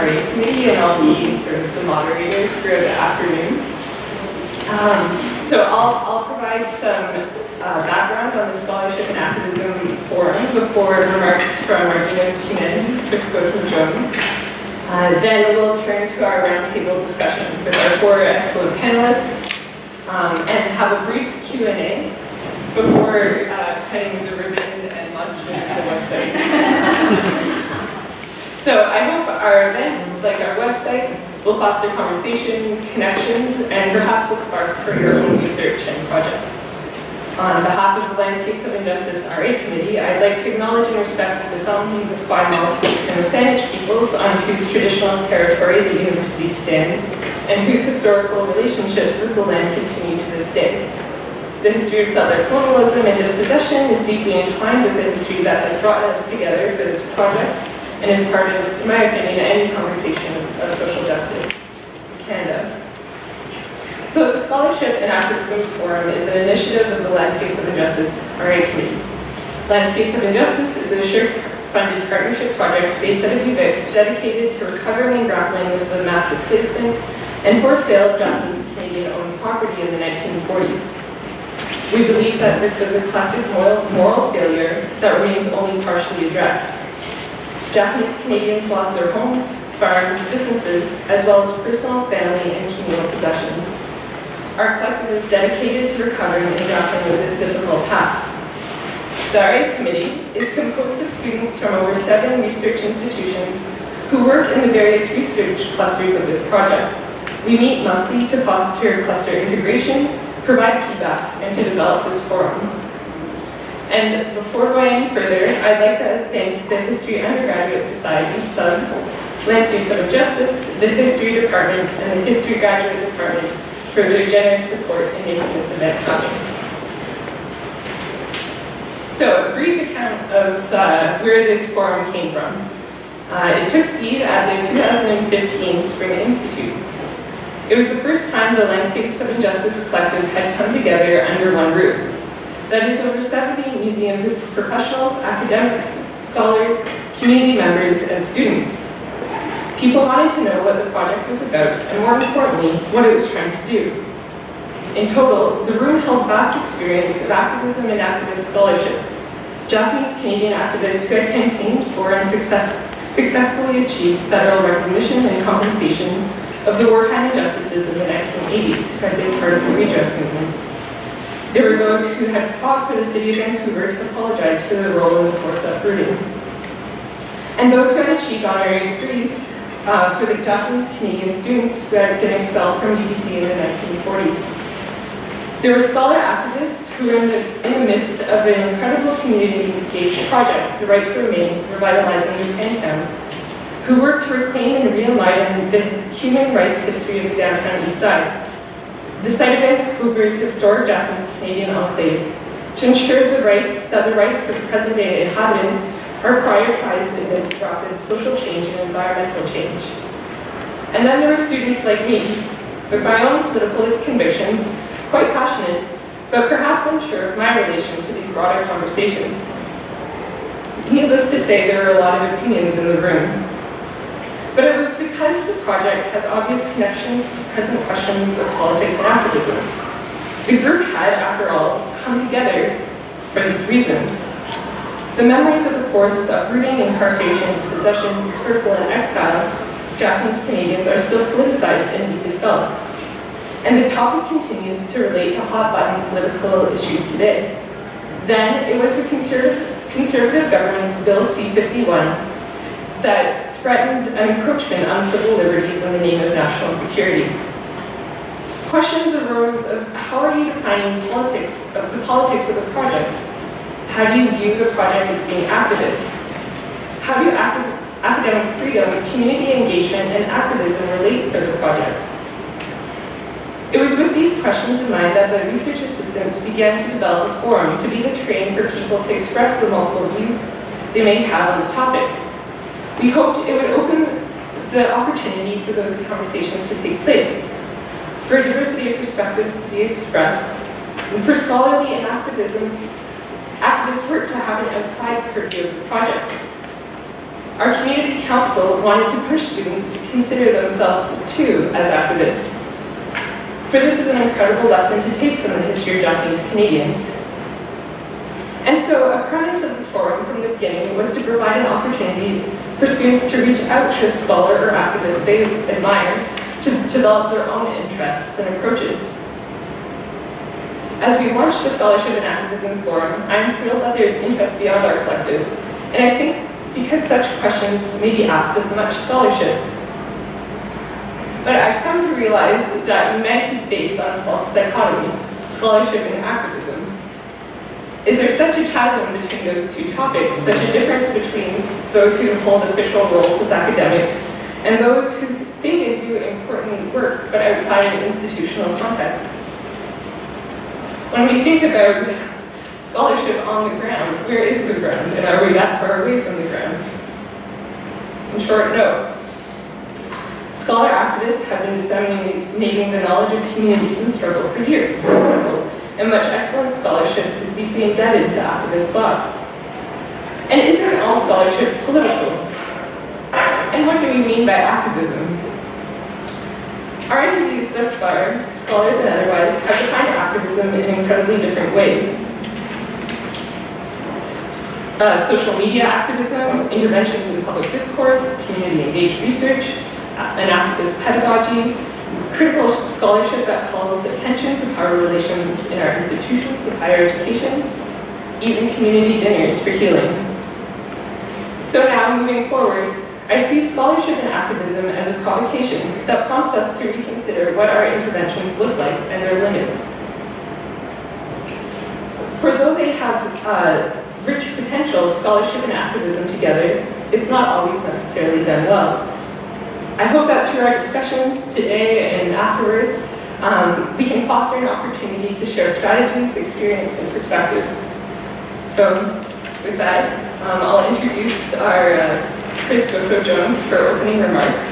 RA committee, and I'll be sort of the moderator throughout the afternoon. So I'll provide some background on the Scholarship and Activism Forum before remarks from our Dean of Humanities, Chris Jones. Then we'll turn to our roundtable discussion with our four excellent panelists and have a brief Q&A before cutting the ribbon and launching into the website. So I hope our event, like our website, will foster conversation, connections, and perhaps a spark for your own research and projects. On behalf of the Landscapes of Injustice RA Committee, I'd like to acknowledge and respect the Salmons, Esquimalt, and the Saanich peoples on whose traditional territory the university stands, and whose historical relationships with the land continue to this day. The history of settler colonialism and dispossession is deeply entwined with the history that has brought us together for this project, and is part of, in my opinion, any conversation of social justice in Canada. So the Scholarship and Activism Forum is an initiative of the Landscapes of Injustice RA Committee. Landscapes of Injustice is a SSHRC-funded partnership project based at a UVic dedicated to recovering and grappling with the mass displacement and forced sale of Japanese Canadian-owned property in the 1940s. We believe that this was a collective moral failure that remains only partially addressed. Japanese Canadians lost their homes, farms, businesses, as well as personal, family, and communal possessions. Our collective is dedicated to recovering and grappling with this difficult past. The RA Committee is composed of students from over 7 research institutions who work in the various research clusters of this project. We meet monthly to foster cluster integration, provide feedback, and to develop this forum. And before going any further, I'd like to thank the History Undergraduate Society, THUGS, Landscapes of Injustice, the History Department, and the History Graduate Department for their generous support in making this event happen. So, a brief account of where this forum came from. It took seed at the 2015 Spring Institute. It was the first time the Landscapes of Injustice Collective had come together under one roof. That is, over 70 museum professionals, academics, scholars, community members, and students. People wanted to know what the project was about, and more importantly, what it was trying to do. In total, the room held vast experience of activism and activist scholarship. Japanese Canadian activists who had campaigned for and successfully achieved federal recognition and compensation of the wartime injustices in the 1980s, who had been part of the redress movement. There were those who had fought for the city of Vancouver to apologize for their role in the forced uprooting. And those who had achieved honorary degrees for the Japanese Canadian students who had been expelled from UBC in the 1940s. There were scholar activists who were in the midst of an incredible community-engaged project, the Right to Remain, Revitalizing New Pantown, who worked to reclaim and re-enlighten the human rights history of the downtown east side, the site of Vancouver's historic Japanese-Canadian enclave, to ensure that the rights of present-day inhabitants are prioritized amidst rapid social change and environmental change. And then there were students like me, with my own political convictions, quite passionate, but perhaps unsure of my relation to these broader conversations. Needless to say, there were a lot of opinions in the room. But it was because the project has obvious connections to present questions of politics and activism. The group had, after all, come together for these reasons. The memories of the forced uprooting, incarceration, dispossession, dispersal, and exile of Japanese Canadians are still politicized and deeply felt. And the topic continues to relate to hot-button political issues today. Then, it was the conservative government's Bill C-51 that threatened an encroachment on civil liberties in the name of national security. Questions arose of how are you defining the politics of the project? How do you view the project as being activist? How do academic freedom, community engagement, and activism relate to the project? It was with these questions in mind that the research assistants began to develop a forum to be the terrain for people to express the multiple views they may have on the topic. We hoped it would open the opportunity for those conversations to take place, for a diversity of perspectives to be expressed, and for scholarly and activist work to have an outside purview of the project. our community council wanted to push students to consider themselves too as activists. For this is an incredible lesson to take from the history of Japanese Canadians. And so a premise of the forum from the beginning was to provide an opportunity for students to reach out to a scholar or activist they admire to develop their own interests and approaches. As we launched the Scholarship and Activism Forum, I am thrilled that there is interest beyond our collective, and I think because such questions may be asked of much scholarship. But I've come to realize that it might be based on a false dichotomy, scholarship and activism. Is there such a chasm between those two topics, such a difference between those who hold official roles as academics and those who think and do important work, but outside an institutional context? When we think about scholarship on the ground, where is the ground? And are we that far away from the ground? In short, no. Scholar activists have been disseminating the knowledge of communities in struggle for years, for example, and much excellent scholarship is deeply indebted to activist thought. And isn't all scholarship political? And what do we mean by activism? Our interviews thus far, scholars and otherwise, have defined activism in incredibly different ways. Social media activism, interventions in public discourse, community-engaged research, an activist pedagogy, critical scholarship that calls attention to power relations in our institutions of higher education, even community dinners for healing. So now, moving forward, I see scholarship and activism as a provocation that prompts us to reconsider what our interventions look like and their limits. For though they have rich potential, scholarship and activism together, it's not always necessarily done well. I hope that through our discussions today and afterwards, we can foster an opportunity to share strategies, experience, and perspectives. So with that, I'll introduce our Chris Goto-Jones for opening remarks.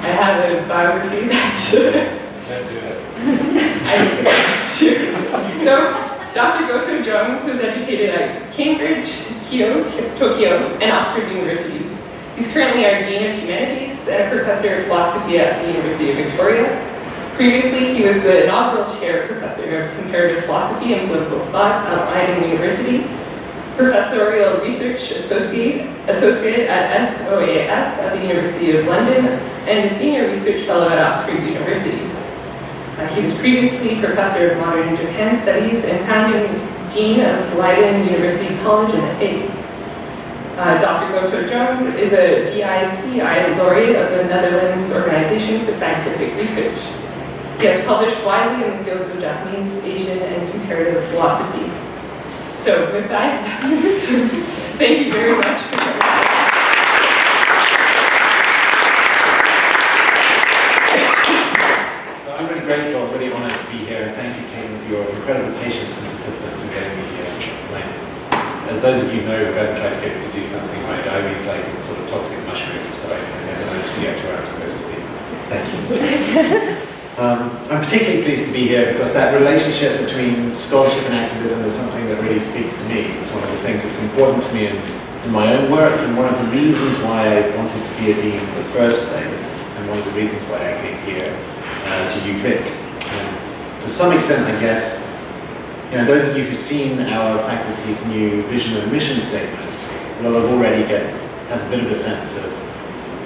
I have a biography that's... Can't do it. I don't think I have to. So, Dr. Goto-Jones was educated at Cambridge, Tokyo, and Oxford universities. He's currently our Dean of Humanities and a Professor of Philosophy at the University of Victoria. Previously, he was the inaugural Chair Professor of Comparative Philosophy and Political Thought at Leiden University, Professorial Research Associate at SOAS at the University of London, and a Senior Research Fellow at Oxford University. He was previously Professor of Modern Japan Studies and founding Dean of Leiden University College in The Hague. Dr. Goto-Jones is a VICI laureate of the Netherlands Organization for Scientific Research. He has published widely in the fields of Japanese, Asian, and comparative philosophy. So with that, thank you very much for coming. So I'm really grateful, really honored to be here, and thank you, Caitlin, for your incredible patience and persistence in getting me here. As those of you know who have tried to get me to do something, my diary is like a sort of toxic mushroom, so I never managed to get to where I'm supposed to be. Thank you. I'm particularly pleased to be here because that relationship between scholarship and activism is something that really speaks to me. It's one of the things that's important to me in my own work, and one of the reasons why I wanted to be a dean in the first place, and one of the reasons why I came here to UVic. To some extent, I guess, those of you who've seen our faculty's new vision and mission statement will have already have a bit of a sense of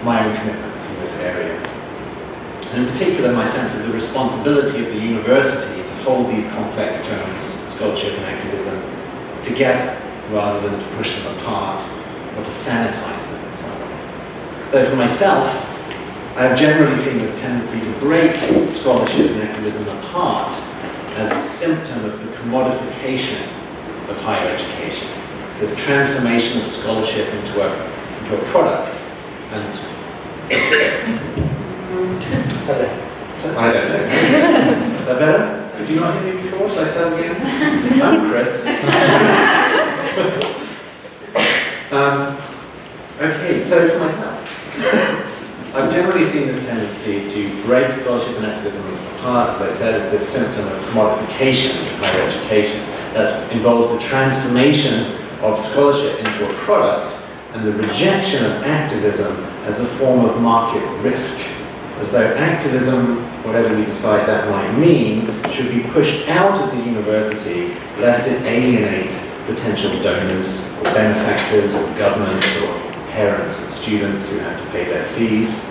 my own commitments in this area. And in particular, my sense of the responsibility of the university to hold these complex terms, scholarship and activism, together rather than to push them apart or to sanitize them in some way. So for myself, I have generally seen this tendency to break scholarship and activism apart as a symptom of the commodification of higher education, this transformation of scholarship into a product. And how's that? I don't know. Is that better? Did you not hear me before? Should I start again? I'm Chris. Okay, so for myself, I've generally seen this tendency to break scholarship and activism apart, as I said, as this symptom of commodification of higher education that involves the transformation of scholarship into a product and the rejection of activism as a form of market risk, as though activism, whatever we decide that might mean, should be pushed out of the university lest it alienate potential donors or benefactors or governments or parents and students who have to pay their fees.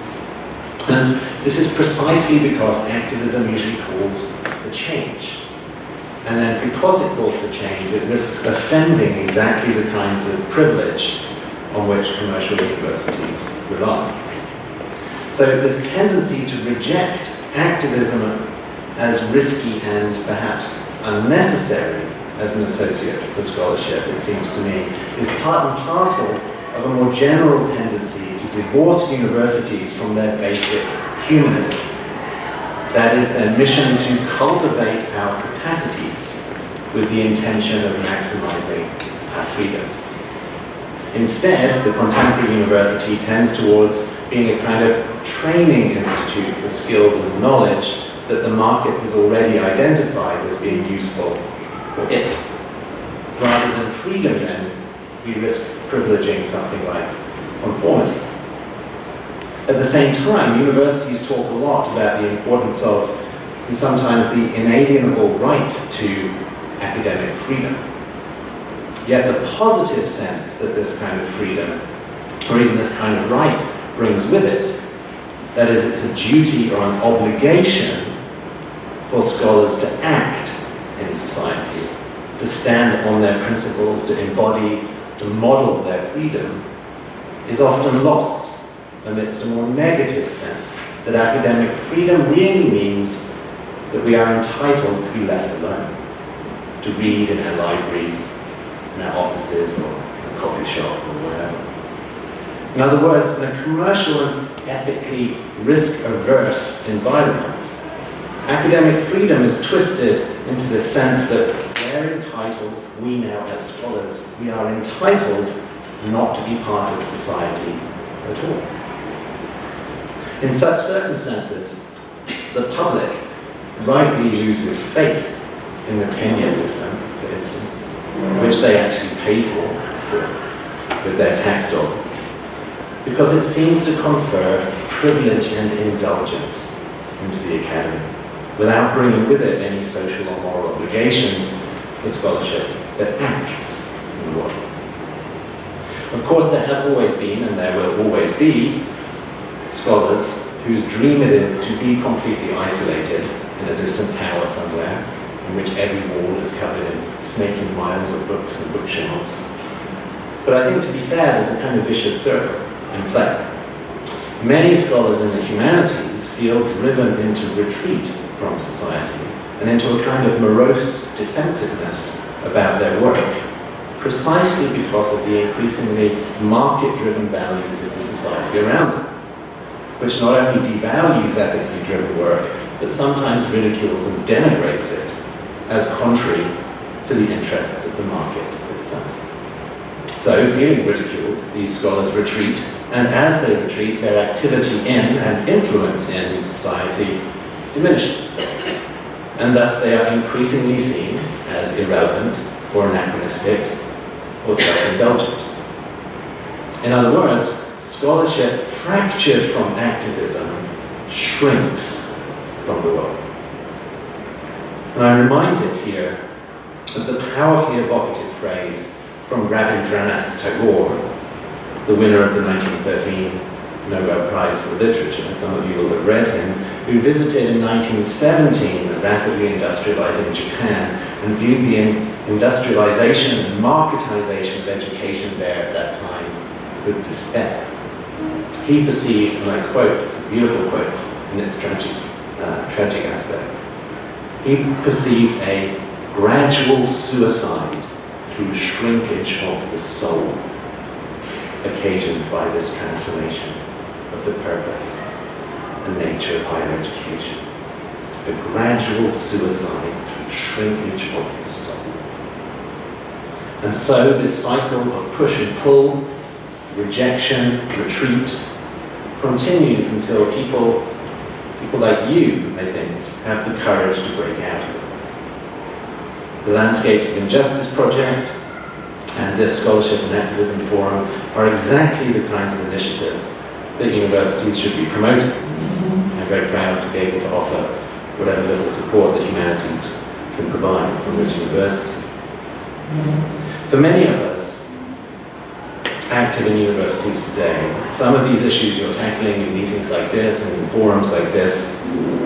And this is precisely because activism usually calls for change. And then because it calls for change, it risks offending exactly the kinds of privilege on which commercial universities rely. So this tendency to reject activism as risky and perhaps unnecessary as an associate for scholarship, it seems to me, is part and parcel of a more general tendency to divorce universities from their basic humanism. That is, their mission to cultivate our capacities with the intention of maximizing our freedoms. Instead, the contemporary university tends towards being a kind of training institute for skills and knowledge that the market has already identified as being useful for it. Rather than freedom, then, we risk privileging something like conformity. At the same time, universities talk a lot about the importance of, and sometimes the inalienable right to academic freedom. Yet the positive sense that this kind of freedom, or even this kind of right, brings with it, that is, it's a duty or an obligation for scholars to act in society, to stand on their principles, to embody, to model their freedom, is often lost amidst a more negative sense that academic freedom really means that we are entitled to be left alone, to read in our libraries, in our offices, or in a coffee shop, or wherever. In other words, in a commercial and ethically risk-averse environment, academic freedom is twisted into the sense that we're entitled, we now as scholars, we are entitled not to be part of society at all. In such circumstances, the public rightly loses faith in the tenure system, for instance, which they actually pay for, of course, with their tax dollars, because it seems to confer privilege and indulgence into the academy, without bringing with it any social or moral obligations for scholarship that acts in the world. Of course, there have always been, and there will always be, scholars whose dream it is to be completely isolated in a distant tower somewhere, in which every wall is covered in snaking miles of books and bookshelves. But I think, to be fair, there's a kind of vicious circle in play. Many scholars in the humanities feel driven into retreat from society and into a kind of morose defensiveness about their work, precisely because of the increasingly market-driven values of the society around them, which not only devalues ethically driven work, but sometimes ridicules and denigrates it as contrary to the interests of the market itself. So, feeling ridiculed, these scholars retreat, and as they retreat, their activity in and influence in society diminishes. And thus they are increasingly seen as irrelevant or anachronistic or self-indulgent. In other words, scholarship fractured from activism shrinks from the world. And I'm reminded here of the powerfully evocative phrase from Rabindranath Tagore, the winner of the 1913 Nobel Prize for Literature. Some of you will have read him, who visited in 1917 the rapidly industrializing Japan and viewed the industrialization and marketization of education there at that time with despair. He perceived, and I quote, it's a beautiful quote in its tragic aspect, he perceived a gradual suicide through shrinkage of the soul occasioned by this transformation of the purpose and nature of higher education. A gradual suicide through shrinkage of the soul. And so this cycle of push and pull, rejection, retreat, continues until people like you, I think, have the courage to break out of it. The Landscapes of Injustice project and this Scholarship and Activism Forum are exactly the kinds of initiatives that universities should be promoting. I'm very proud to be able to offer whatever little support that humanities can provide from this university. For many of us active in universities today, some of these issues you're tackling in meetings like this and in forums like this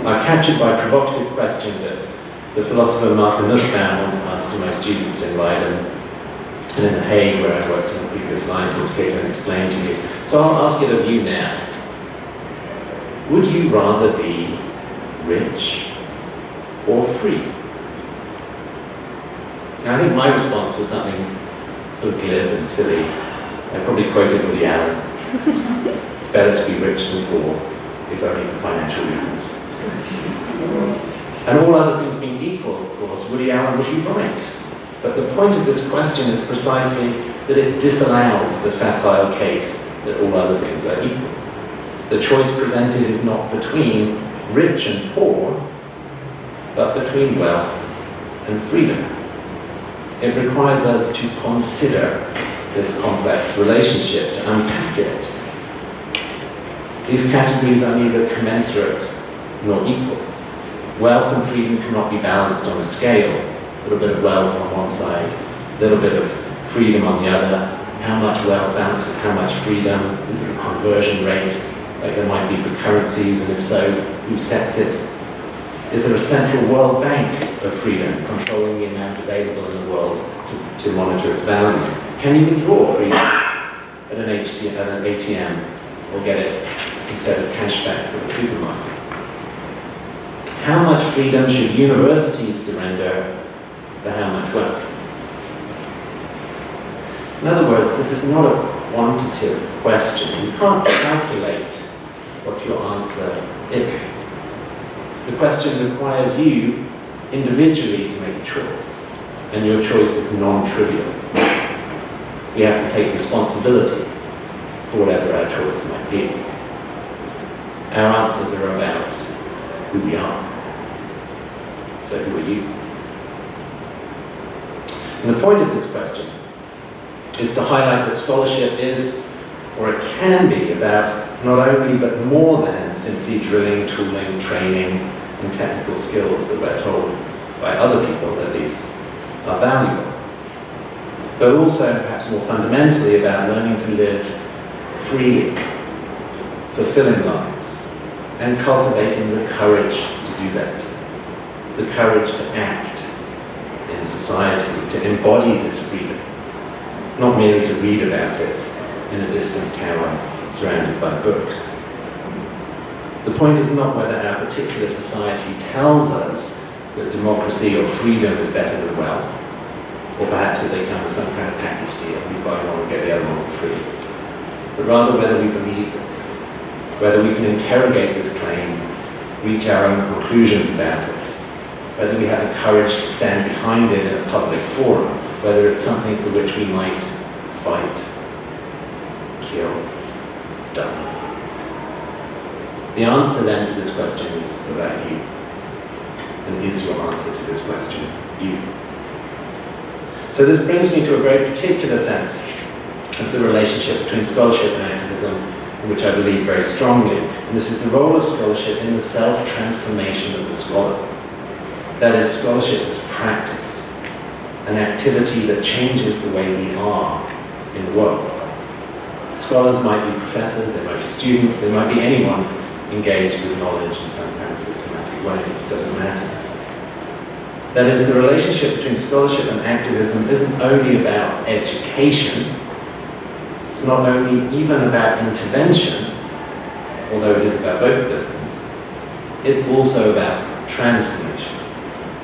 are captured by a provocative question that the philosopher Martha Nussbaum once asked to my students in Leiden and in The Hague, where I worked in the previous life, as Caitlin explained to you. So I'll ask it of you now. Would you rather be rich or free? Now, I think my response was something sort of glib and silly. I probably quoted Woody Allen. It's better to be rich than poor, if only for financial reasons. And all other things being equal, of course, Woody Allen would be right. But the point of this question is precisely that it disallows the facile case that all other things are equal. The choice presented is not between rich and poor, but between wealth and freedom. It requires us to consider this complex relationship, to unpack it. These categories are neither commensurate nor equal. Wealth and freedom cannot be balanced on a scale. A little bit of wealth on one side, a little bit of freedom on the other. How much wealth balances how much freedom? Is there a conversion rate like there might be for currencies, and if so, who sets it? Is there a central world bank of freedom controlling the amount available in the world to monitor its value? Can you withdraw freedom at an ATM or get it instead of cash back from the supermarket? How much freedom should universities surrender for how much wealth? In other words, this is not a quantitative question. You can't calculate what your answer is. The question requires you individually to make a choice, and your choice is non-trivial. We have to take responsibility for whatever our choice might be. Our answers are about who we are. So who are you? And the point of this question is to highlight that scholarship is, or it can be, about not only but more than simply drilling, tooling, training, and technical skills that we're told by other people at least are valuable, but also, perhaps more fundamentally, about learning to live free, fulfilling lives, and cultivating the courage to do that, the courage to act in society, to embody this freedom, not merely to read about it in a distant tower surrounded by books. The point is not whether our particular society tells us that democracy or freedom is better than wealth, or perhaps that they come with some kind of package deal, you buy one and get the other one for free, but rather whether we believe this, whether we can interrogate this claim, reach our own conclusions about it, whether we have the courage to stand behind it in a public forum, whether it's something for which we might fight, kill, die. The answer then to this question is about you. And is your answer to this question you? So this brings me to a very particular sense of the relationship between scholarship and activism, in which I believe very strongly. And this is the role of scholarship in the self-transformation of the scholar. That is, scholarship is practice, an activity that changes the way we are in the world. Scholars might be professors, they might be students, they might be anyone engaged with knowledge in some kind of systematic way. It doesn't matter. That is, the relationship between scholarship and activism isn't only about education, it's not only even about intervention, although it is about both of those things, it's also about transformation.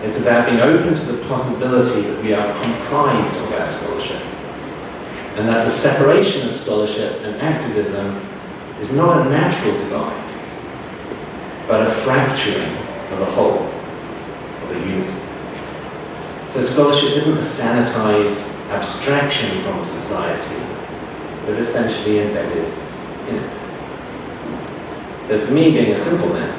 It's about being open to the possibility that we are comprised of our scholarship, and that the separation of scholarship and activism is not a natural divide, but a fracturing of a whole, of a unity. So scholarship isn't a sanitized abstraction from society, but essentially embedded in it. So for me, being a simple man,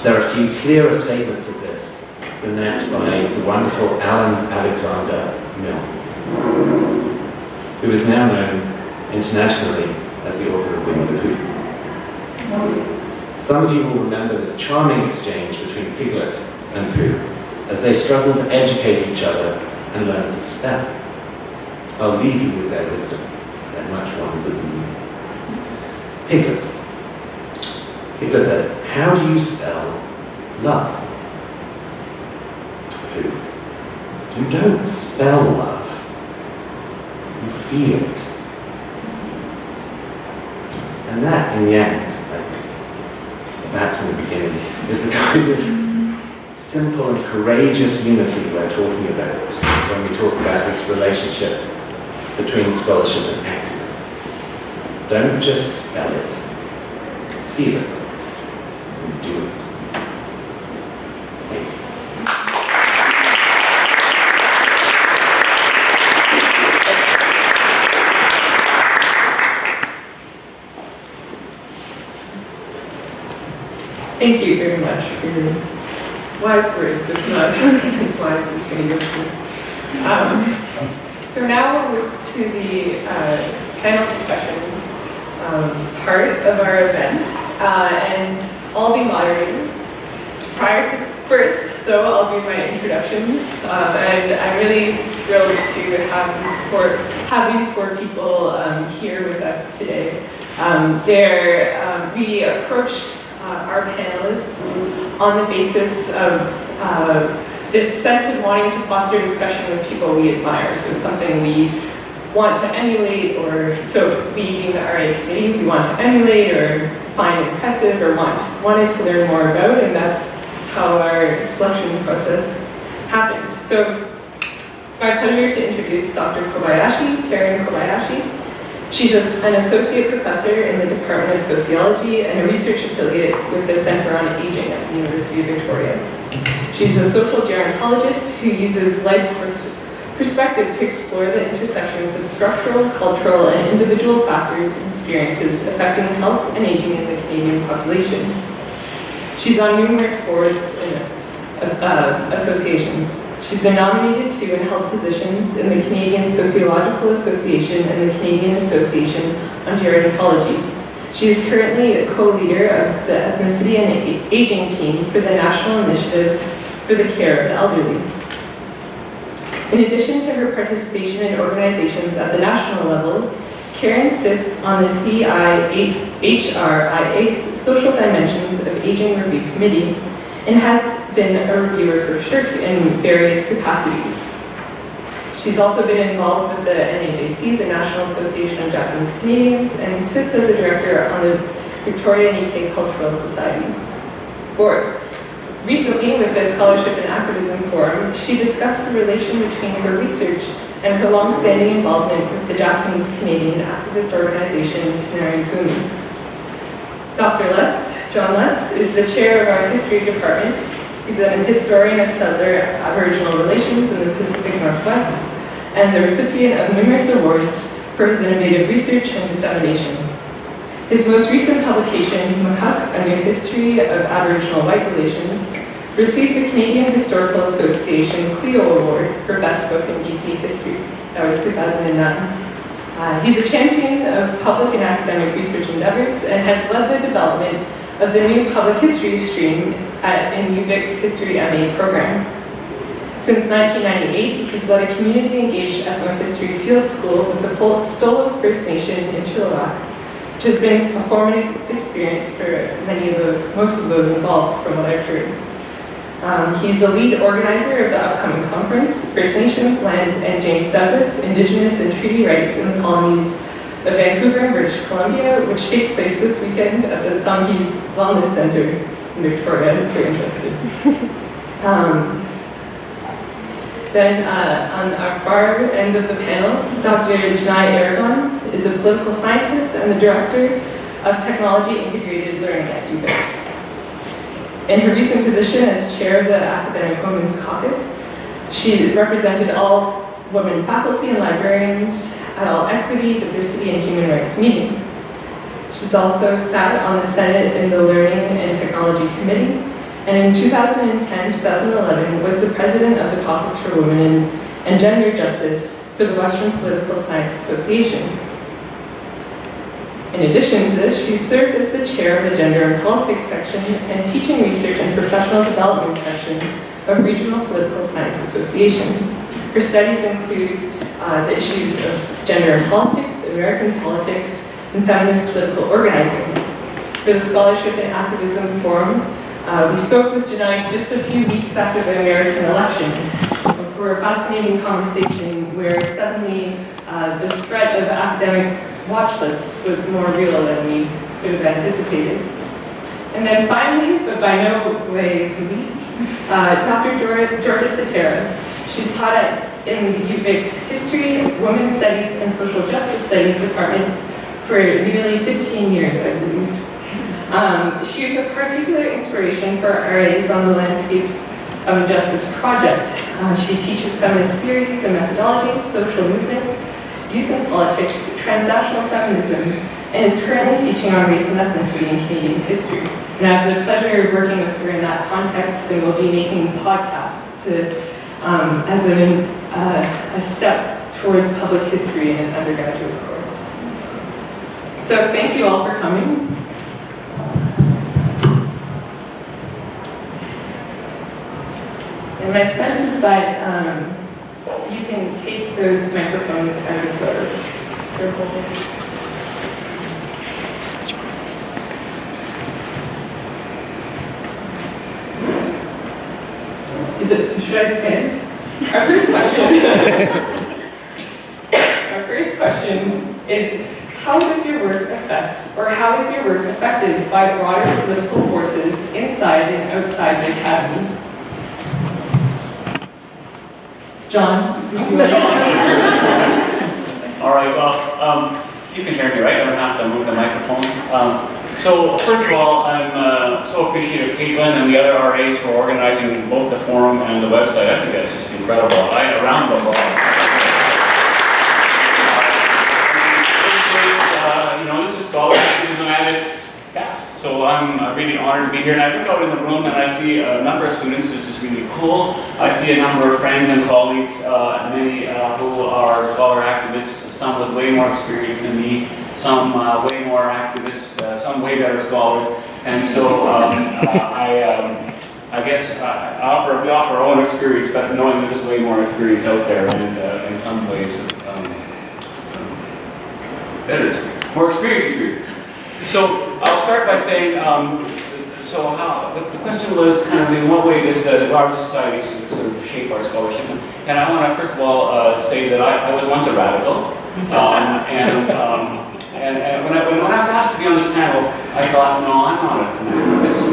there are a few clearer statements of this than that by the wonderful Alan Alexander Milne. who is now known internationally as the author of Winnie the Pooh. Some of you will remember this charming exchange between Piglet and Pooh as they struggle to educate each other and learn to spell. I'll leave you with their wisdom. They're much wiser than you. Piglet. Piglet says, "How do you spell love?" Pooh. "You don't spell love. You feel it." And that, in the end, I think, perhaps in the beginning, is the kind of simple and courageous unity we're talking about when we talk about this relationship between scholarship and activism. Don't just spell it, feel it, and do it. Thank you. Thank you very much for your wise words, if not as wise as many of you. So now we'll move to the panel discussion part of our event, and I'll be moderating. First, though, I'll do my introductions, and I'm really thrilled to have these four people here with us today. We approached our panelists on the basis of this sense of wanting to foster discussion with people we admire. So something we want to emulate, or so we being the RA committee, we want to emulate or find impressive or wanted to learn more about, and that's how our selection process happened. So it's my pleasure to introduce Dr. Kobayashi, Karen Kobayashi. She's an associate professor in the Department of Sociology and a research affiliate with the Center on Aging at the University of Victoria. She's a social gerontologist who uses life perspective to explore the intersections of structural, cultural, and individual factors and experiences affecting health and aging in the Canadian population. She's on numerous boards and associations. She's been nominated to and held positions in the Canadian Sociological Association and the Canadian Association on Gerontology. She is currently a co-leader of the Ethnicity and Aging team for the National Initiative for the Care of the Elderly. In addition to her participation in organizations at the national level, Karen sits on the CIHRIA's Social Dimensions of Aging Review Committee and has been a reviewer for SHRC in various capacities. She's also been involved with the NAJC, the National Association of Japanese Canadians, and sits as a director on the Victoria Nikkei Cultural Society board. Recently, with the Scholarship and Activism Forum, she discussed the relation between her research and her long-standing involvement with the Japanese Canadian activist organization Tinari Kumi. Dr. John Lutz, is the chair of our history department. He's an historian of settler Aboriginal relations in the Pacific Northwest and the recipient of numerous awards for his innovative research and dissemination. His most recent publication, Makak, A New History of Aboriginal White Relations, received the Canadian Historical Association Clio Award for Best Book in BC History. That was 2009. He's a champion of public and academic research endeavors and has led the development of the new public history stream in UVic's History MA program. Since 1998, he's led a community-engaged ethnohistory field school with the Stolen First Nation in Chilliwack, which has been a formative experience for most of those involved, from what I've heard. He's a lead organizer of the upcoming conference, First Nations, Land, and James Douglas, Indigenous and Treaty Rights in the Colonies of Vancouver and British Columbia, which takes place this weekend at the Sanghees Wellness Center in Victoria, if you're interested. Then on our far end of the panel, Dr. Janai Aragon is a political scientist and the director of Technology Integrated Learning at UVic. In her recent position as chair of the Academic Women's Caucus, she represented all women faculty and librarians at all equity, diversity, and human rights meetings. She's also sat on the Senate in the Learning and Technology Committee, and in 2010-2011 was the president of the Caucus for Women and Gender Justice for the Western Political Science Association. In addition to this, she served as the chair of the Gender and Politics section and Teaching Research and Professional Development section of Regional Political Science Associations. Her studies include the issues of gender and politics, American politics, and feminist political organizing. For the Scholarship and Activism Forum, we spoke with Janai just a few weeks after the American election for a fascinating conversation where suddenly the threat of academic watch lists was more real than we could have anticipated. And then finally, but by no way least, Dr. Georgia Sitara. She's taught in the UVic's History, Women's Studies, and Social Justice Studies departments for nearly 15 years, I believe. She is a particular inspiration for RAs on the Landscapes of Injustice project. She teaches feminist theories and methodologies, social movements, youth and politics, transnational feminism, and is currently teaching on race and ethnicity in Canadian history. And I have the pleasure of working with her in that context, and we'll be making podcasts as a step towards public history in an undergraduate course. So thank you all for coming. And my sense is that you can take those microphones as if they're holding. Should I stand? Our first question is, how does your work affect, or how is your work affected by broader political forces inside and outside the academy? John? All right, well, you can hear me, right? I don't have to move the microphone. So first of all, I'm so appreciative of Caitlin and the other RAs for organizing both the forum and the website. I think that's just incredible. A round of applause. This is scholarly activism at its best. So I'm really honored to be here. And I look out in the room and I see a number of students, which is really cool. I see a number of friends and colleagues, many who are scholar activists, some with way more experience than me, some way more activists, some way better scholars. And so I guess we offer our own experience, but knowing that there's way more experience out there, and in some ways, better experience, more experience. So I'll start by saying, the question was kind of in what way does the larger society sort of shape our scholarship? And I want to first of all say that I was once a radical, and when I was asked to be on this panel, I thought, no, I'm not an activist.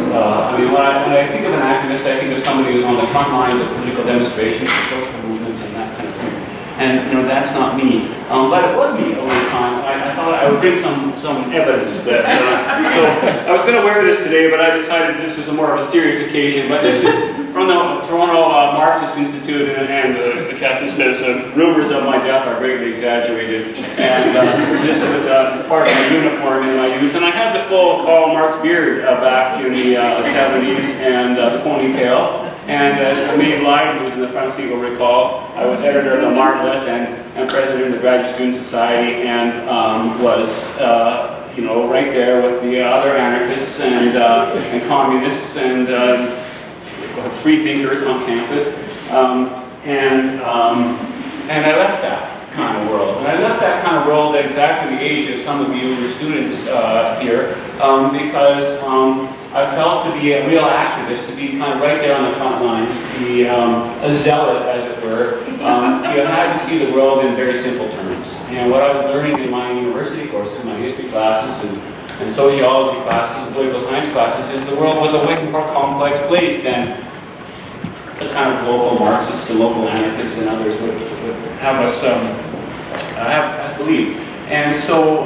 When I think of an activist, I think of somebody who's on the front lines of political demonstrations, social movements, and that kind of thing. And that's not me. But it was me over time. I thought I would bring some evidence of that. So I was going to wear this today, but I decided this is more of a serious occasion. But this is from the Toronto Marxist Institute, and the caption says, rumors of my death are greatly exaggerated. And this was part of my uniform in my youth. And I had the full Karl Marx beard back in the 70s, and the ponytail. And as the maid Lyde, who was in the front seat, will recall, I was editor of the Martlet and president of the Graduate Student Society, and was right there with the other anarchists and communists and free thinkers on campus. And I left that kind of world. And I left that kind of world at exactly the age of some of you who are students here, because I felt to be a real activist, to be kind of right there on the front lines, to be a zealot, as it were. You had to see the world in very simple terms. And what I was learning in my university courses, my history classes and sociology classes and political science classes, is the world was a way more complex place than the kind of local Marxists, the local anarchists, and others would have us believe. And so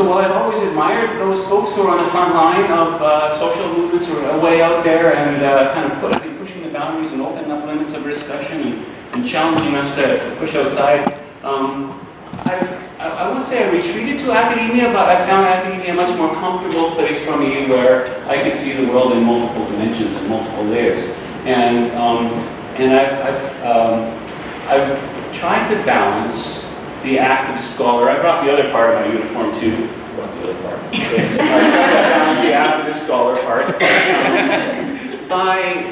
while I've always admired those folks who are on the front line of social movements, who are way out there and kind of pushing the boundaries and opening up limits of discussion and challenging us to push outside, I won't say I retreated to academia, but I found academia a much more comfortable place for me, where I could see the world in multiple dimensions and multiple layers. And I've tried to balance the activist scholar. I brought the other part of my uniform too. I brought the other part. I tried to balance the activist scholar part by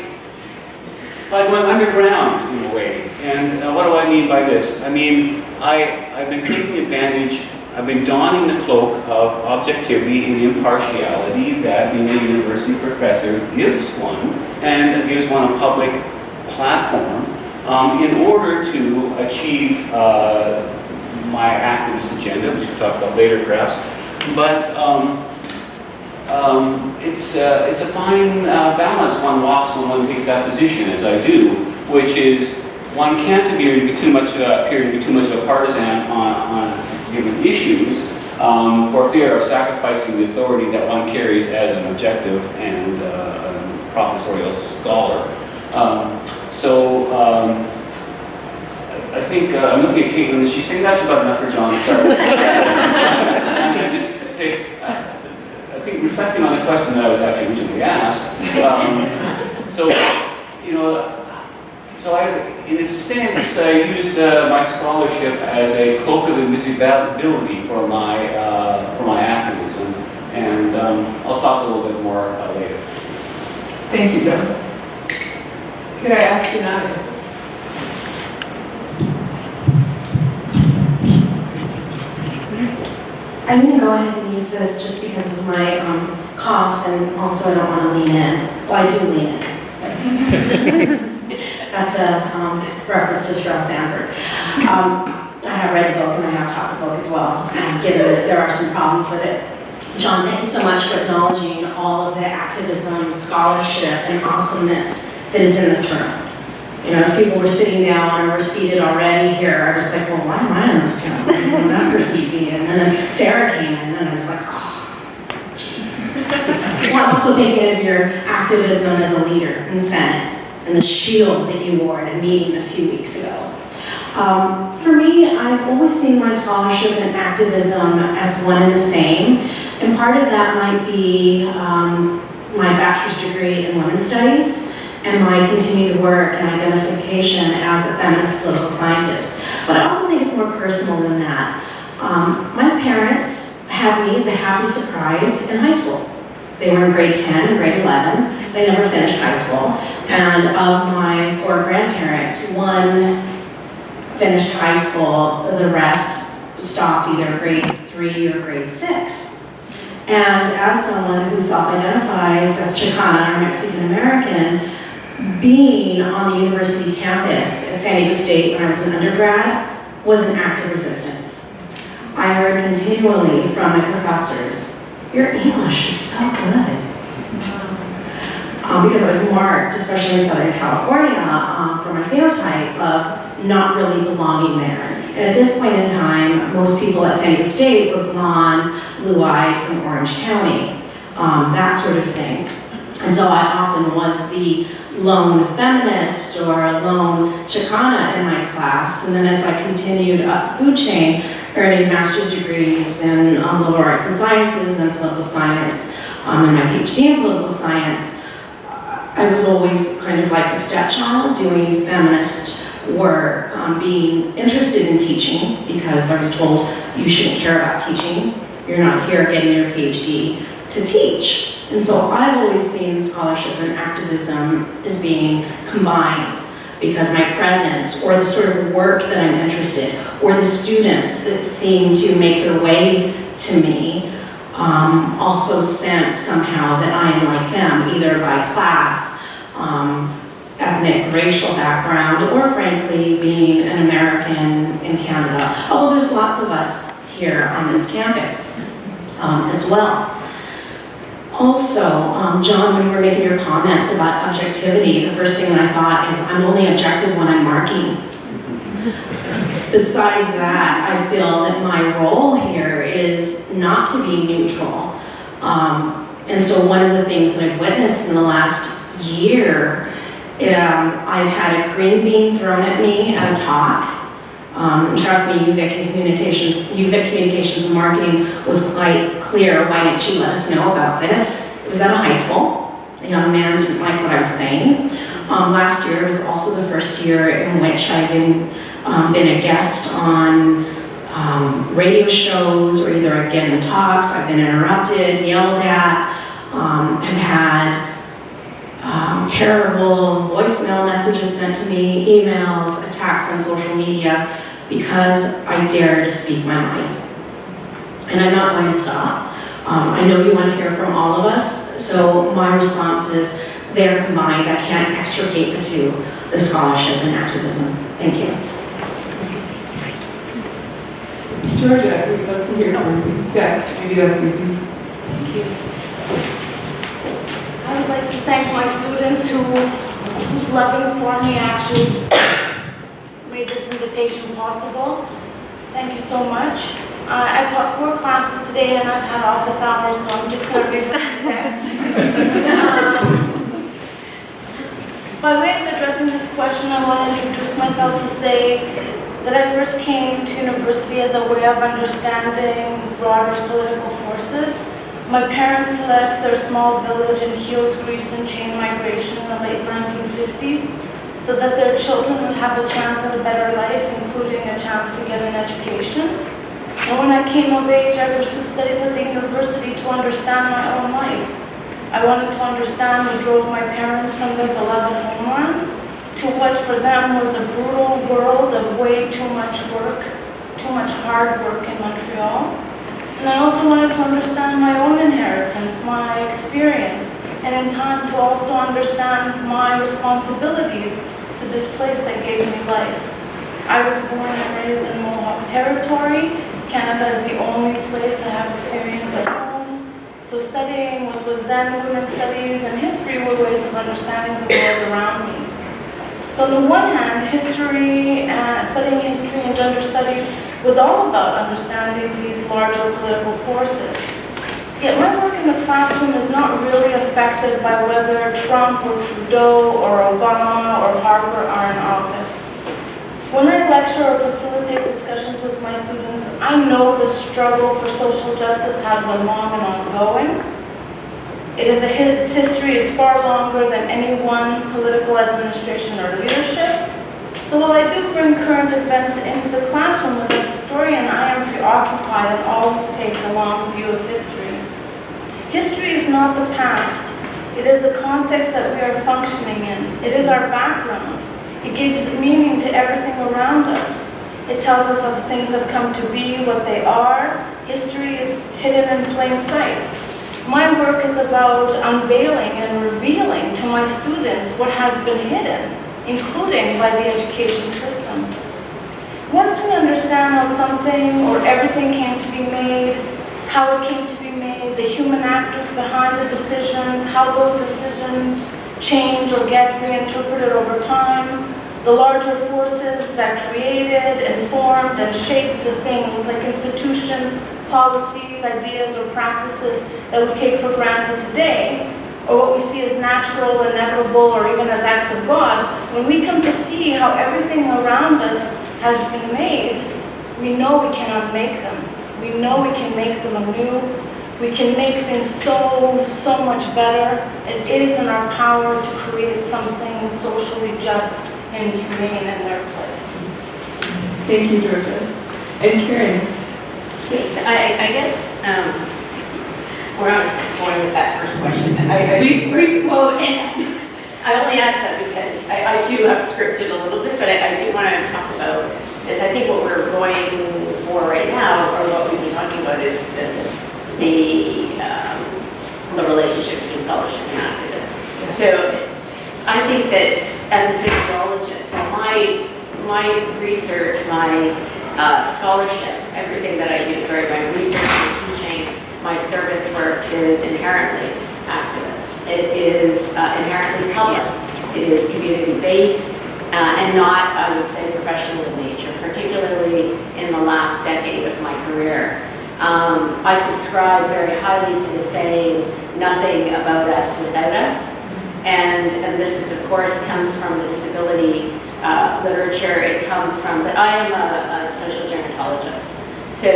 going underground in a way. And what do I mean by this? I mean, I've been taking advantage, I've been donning the cloak of objectivity and impartiality that being a university professor gives one, and gives one a public platform in order to achieve my activist agenda, which we'll talk about later perhaps. But it's a fine balance one walks when one takes that position, as I do, which is one can't appear to be too much of a partisan on given issues for fear of sacrificing the authority that one carries as an objective and professorial scholar. I think I'm looking at Caitlin, and she's saying that's about enough for John to start with. And I just say, I think reflecting on the question that I was actually originally asked, so I've, in a sense, used my scholarship as a cloak of invisibility for my activism, and I'll talk a little bit more later. Thank you, John. Could I ask you now? I'm going to go ahead and use this just because of my cough, and also I don't want to lean in. Well, I do lean in. That's a reference to Sheryl Sandberg. I have read the book and I have taught the book as well, given that there are some problems with it. John, thank you so much for acknowledging all of the activism, scholarship, and awesomeness that is in this room. You know, as people were sitting down or were seated already here, I was like, well, why am I on this panel? That person should be in. And then Sarah came in, and I was like, oh, jeez. Well, I'm also thinking of your activism as a leader in Senate and the shield that you wore at a meeting a few weeks ago. For me, I've always seen my scholarship and activism as one and the same. And part of that might be my bachelor's degree in women's studies and my continued work and identification as a feminist political scientist. But I also think it's more personal than that. My parents had me as a happy surprise in high school. They were in grade 10 and grade 11. They never finished high school. And of my 4 grandparents, one finished high school, the rest stopped either grade 3 or grade 6. And as someone who self-identifies as Chicana or Mexican American, being on the university campus at San Diego State when I was an undergrad was an act of resistance. I heard continually from my professors, your English is so good. Because I was marked, especially in Southern California, for my phenotype of not really belonging there. And at this point in time, most people at San Diego State were blonde, blue-eyed from Orange County, that sort of thing. And so I often was the lone feminist or lone Chicana in my class. And then as I continued up the food chain, earning master's degrees in liberal arts and sciences and political science, and my PhD in political science, I was always kind of like the stepchild doing feminist work, being interested in teaching because I was told you shouldn't care about teaching. You're not here getting your PhD to teach. And so I've always seen scholarship and activism as being combined because my presence or the sort of work that I'm interested or the students that seem to make their way to me also sense somehow that I am like them, either by class, ethnic, racial background, or frankly being an American in Canada. Although there's lots of us here on this campus as well. Also, John, when you were making your comments about objectivity, the first thing that I thought is I'm only objective when I'm marking. Besides that, I feel that my role here is not to be neutral. And so one of the things that I've witnessed in the last year, I've had a green bean thrown at me at a talk. Trust me, UVic Communications and Marketing was quite clear. Why didn't you let us know about this? It was at a high school. A young man didn't like what I was saying. Last year was also the first year in which I've been a guest on radio shows or either given talks. I've been interrupted, yelled at, have had terrible voicemail messages sent to me, emails, attacks on social media because I dare to speak my mind. And I'm not going to stop. I know you want to hear from all of us, so my response is they're combined. I can't extricate the two, the scholarship and activism. Thank you. Georgia, we'd love to hear from you. Yeah, maybe that's easy. Thank you. I would like to thank my students whose loving for me actually made this invitation possible. Thank you so much. I've taught 4 classes today and I've had office hours, so I'm just going to refer to text. By way of addressing this question, I want to introduce myself to say that I first came to university as a way of understanding broader political forces. My parents left their small village in Chios, Greece in chain migration in the late 1950s so that their children would have a chance at a better life, including a chance to get an education. And when I came of age, I pursued studies at the university to understand my own life. I wanted to understand what drove my parents from their beloved homeland to what for them was a brutal world of way too much work, too much hard work in Montreal. And I also wanted to understand my own inheritance, my experience, and in time to also understand my responsibilities to this place that gave me life. I was born and raised in Mohawk territory. Canada is the only place I have experienced at home. So studying what was then women's studies and history were ways of understanding the world around me. So on the one hand, studying history and gender studies was all about understanding these larger political forces. Yet my work in the classroom is not really affected by whether Trump or Trudeau or Obama or Harper are in office. When I lecture or facilitate discussions with my students, I know the struggle for social justice has been long and ongoing. Its history is far longer than any one political administration or leadership. So while I do bring current events into the classroom as a historian, I am preoccupied and always take a long view of history. History is not the past. It is the context that we are functioning in. It is our background. It gives meaning to everything around us. It tells us how things have come to be, what they are. History is hidden in plain sight. My work is about unveiling and revealing to my students what has been hidden, including by the education system. Once we understand how something or everything came to be made, how it came to be made, the human actors behind the decisions, how those decisions change or get reinterpreted over time, the larger forces that created, informed, and shaped the things like institutions, policies, ideas, or practices that we take for granted today, or what we see as natural, inevitable, or even as acts of God, when we come to see how everything around us has been made, we know we cannot make them. We know we can make them anew. We can make things so much better. It is in our power to create something socially just and humane in their place. Thank you, Georgia. And Karen. Okay, so I guess where I was going with that first question, I only asked that because I do have scripted a little bit, but I do want to talk about this. I think what we're going for right now, or what we've been talking about, is the relationship between scholarship and activism. So I think that as a sociologist, my research, my scholarship, everything that I do, my research, my teaching, my service work is inherently activist. It is inherently public. It is community-based and not, I would say, professional in nature, particularly in the last decade of my career. I subscribe very highly to the saying, nothing about us without us. And this is, of course, comes from the disability literature. It comes from, but I am a social gerontologist. So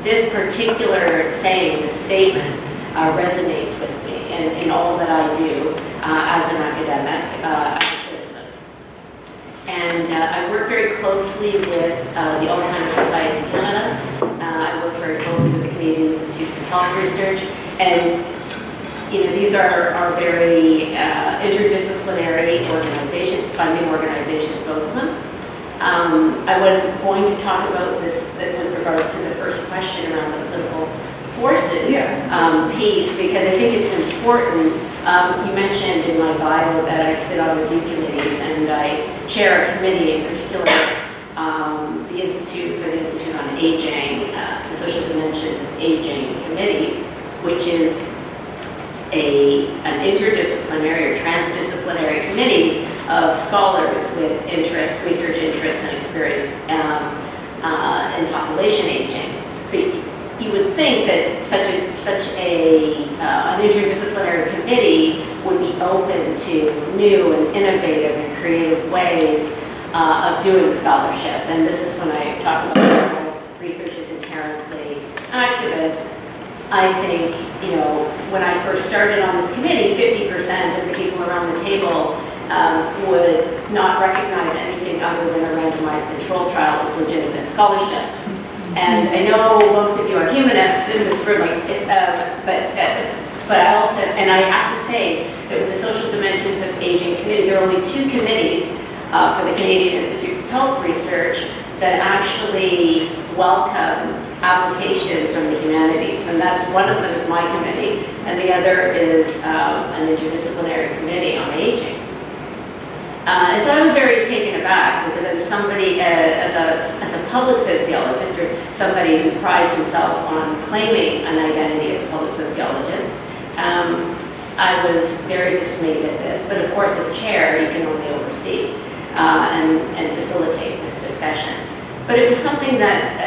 this particular saying, this statement, resonates with me in all that I do. as an academic, as a citizen. And I work very closely with the Alzheimer's Society in Canada. I work very closely with the Canadian Institutes of Health Research. And these are very interdisciplinary organizations, funding organizations, both of them. I was going to talk about this with regards to the first question around the political forces piece, because I think it's important. You mentioned in my bio that I sit on review committees, and I chair a committee, in particular, the Institute on Aging, the Social Dimensions of Aging Committee, which is an interdisciplinary or transdisciplinary committee of scholars with research interests and experience in population aging. So you would think that such an interdisciplinary committee would be open to new and innovative and creative ways of doing scholarship. And this is when I talk about how research is inherently activist. I think, when I first started on this committee, 50% of the people around the table would not recognize anything other than a randomized control trial as legitimate scholarship. And I know most of you are humanists in this room, but I also, and I have to say that with the Social Dimensions of Aging Committee, there are only 2 committees for the Canadian Institutes of Health Research that actually welcome applications from the humanities, and that's one of them is my committee, and the other is an interdisciplinary committee on aging. And so I was very taken aback, because I was somebody, as a public sociologist, or somebody who prides themselves on claiming an identity as a public sociologist, I was very dismayed at this. But of course, as chair, you can only oversee and facilitate this discussion. But it was something that,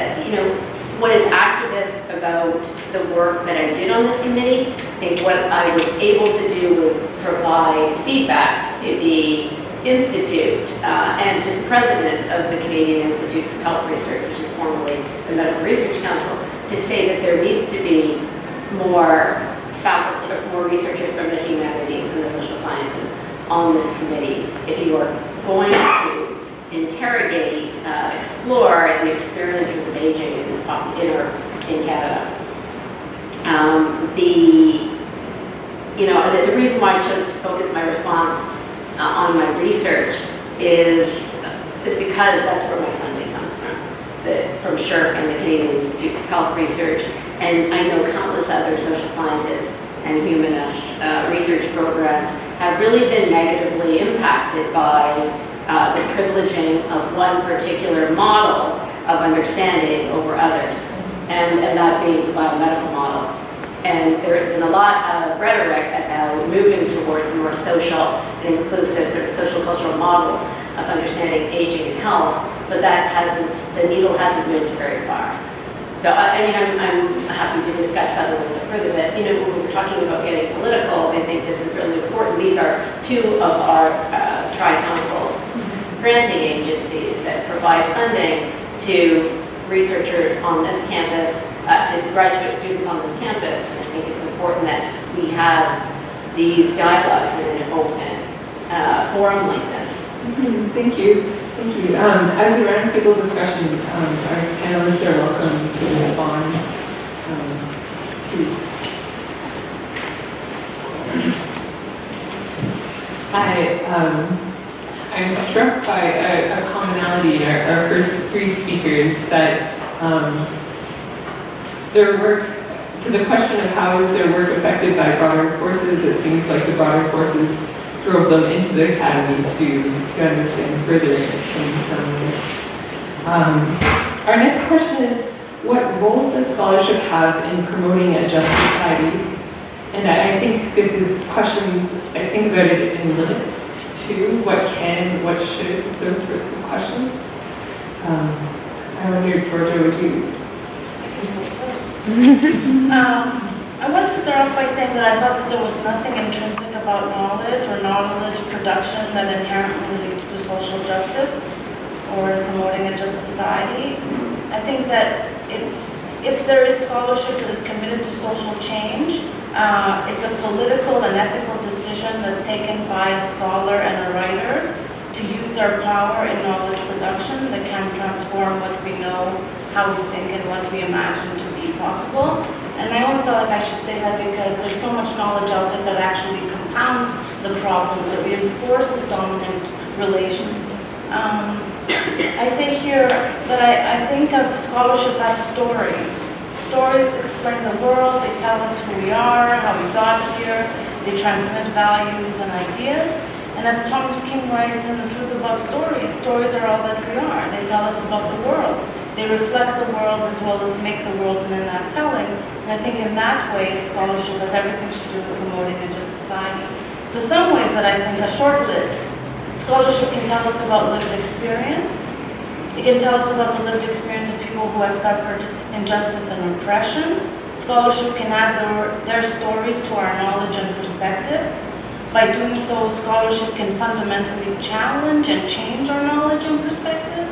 what is activist about the work that I did on this committee? I think what I was able to do was provide feedback to the Institute and to the president of the Canadian Institutes of Health Research, which is formerly the Medical Research Council, to say that there needs to be more faculty, or more researchers from the humanities and the social sciences on this committee if you are going to interrogate, explore the experiences of aging in Canada. The reason why I chose to focus my response on my research is because that's where my funding comes from SHRC and the Canadian Institutes of Health Research, and I know countless other social scientists and humanist research programs have really been negatively impacted by the privileging of one particular model of understanding over others, and that being the biomedical model. And there's been a lot of rhetoric about moving towards a more social and inclusive sort of social cultural model of understanding aging and health, but the needle hasn't moved very far. So I'm happy to discuss that a little bit further, but when we're talking about getting political, I think this is really important. These are 2 of our tri-council granting agencies that provide funding to researchers on this campus, to graduate students on this campus, and I think it's important that we have these dialogues in an open forum like this. Thank you. Thank you. As a roundtable discussion, our panelists are welcome to respond to. I'm struck by a commonality in our first 3 speakers, that their work, to the question of how is their work affected by broader forces, it seems like the broader forces drove them into the academy to understand further in some way. Our next question is, what role does scholarship have in promoting a just society? And I think this is questions, I think about it in limits too. What can, what should, those sorts of questions. I wonder, Georgia, would you? I wanted to start off by saying that I thought that there was nothing intrinsic about knowledge or knowledge production that inherently leads to social justice or in promoting a just society. I think that if there is scholarship that is committed to social change, it's a political and ethical decision position that's taken by a scholar and a writer to use their power in knowledge production that can transform what we know, how we think, and what we imagine to be possible. And I only felt like I should say that because there's so much knowledge out there that actually compounds the problems, that reinforces dominant relations. I say here that I think of scholarship as story. Stories explain the world, they tell us who we are, how we got here, they transmit values and ideas. And as Thomas King writes in The Truth About Stories, stories are all that we are. They tell us about the world. They reflect the world as well as make the world in that telling. And I think in that way, scholarship has everything to do with promoting a just society. So some ways that I think, a short list, scholarship can tell us about lived experience. It can tell us about the lived experience of people who have suffered injustice and oppression. Scholarship can add their stories to our knowledge and perspectives. By doing so, scholarship can fundamentally challenge and change our knowledge and perspectives.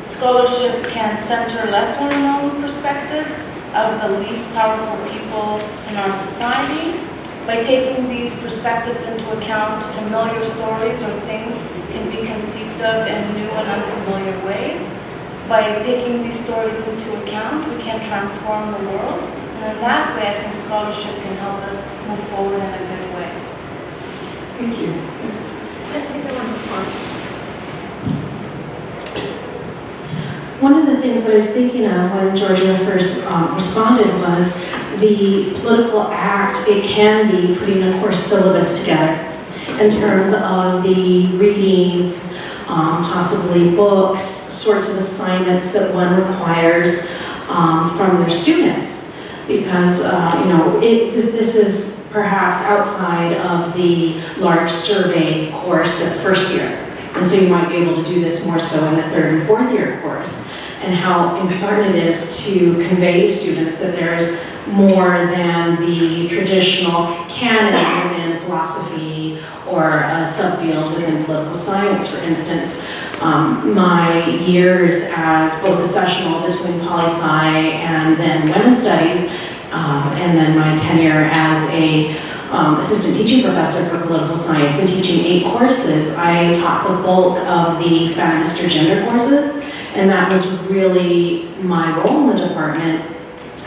Scholarship can center lesser known perspectives of the least powerful people in our society. By taking these perspectives into account, familiar stories or things can be conceived of in new and unfamiliar ways. By taking these stories into account, we can transform the world. And in that way, I think scholarship can help us move forward in a good way. Thank you. I think I want this one. One of the things that I was thinking of when Georgia first responded was the political act it can be putting a course syllabus together in terms of the readings, possibly books, sorts of assignments that one requires from their students. Because, this is perhaps outside of the large survey course at first year. And so you might be able to do this more so in the third and fourth year course, and how important it is to convey to students that there's more than the traditional canon within philosophy or a subfield within political science, for instance. My years as both the sessional between poli-sci and then women's studies, and then my tenure as a assistant teaching professor for political science and teaching 8 courses, I taught the bulk of the feminist or gender courses, and that was really my role in the department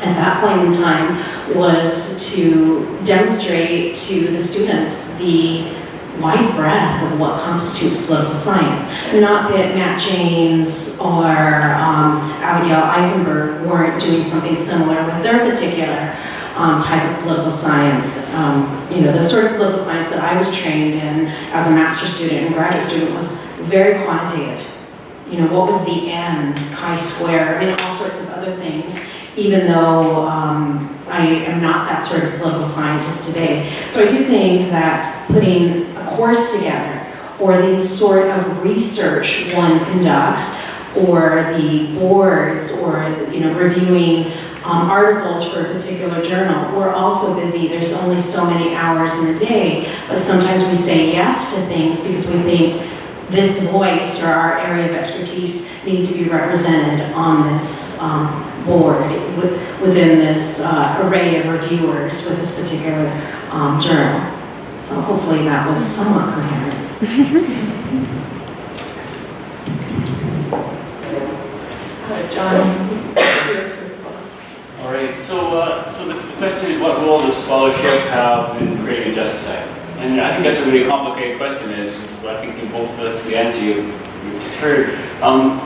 at that point in time, was to demonstrate to the students the wide breadth of what constitutes political science. Not that Matt James or Abigail Eisenberg weren't doing something similar with their particular type of political science. The sort of political science that I was trained in as a master's student and graduate student was very quantitative. What was the N, chi-square, all sorts of other things, even though I am not that sort of political scientist today. So I do think that putting a course together, or the sort of research one conducts, or the boards, or reviewing articles for a particular journal. We're also busy. There's only so many hours in the day, but sometimes we say yes to things because we think this voice or our area of expertise needs to be represented on this board within this array of reviewers with this particular journal. So hopefully that was somewhat coherent. John. All right, so the question is, what role does scholarship have in creating a just society? And I think that's a really complicated question, I think in both that's the answer you've just heard.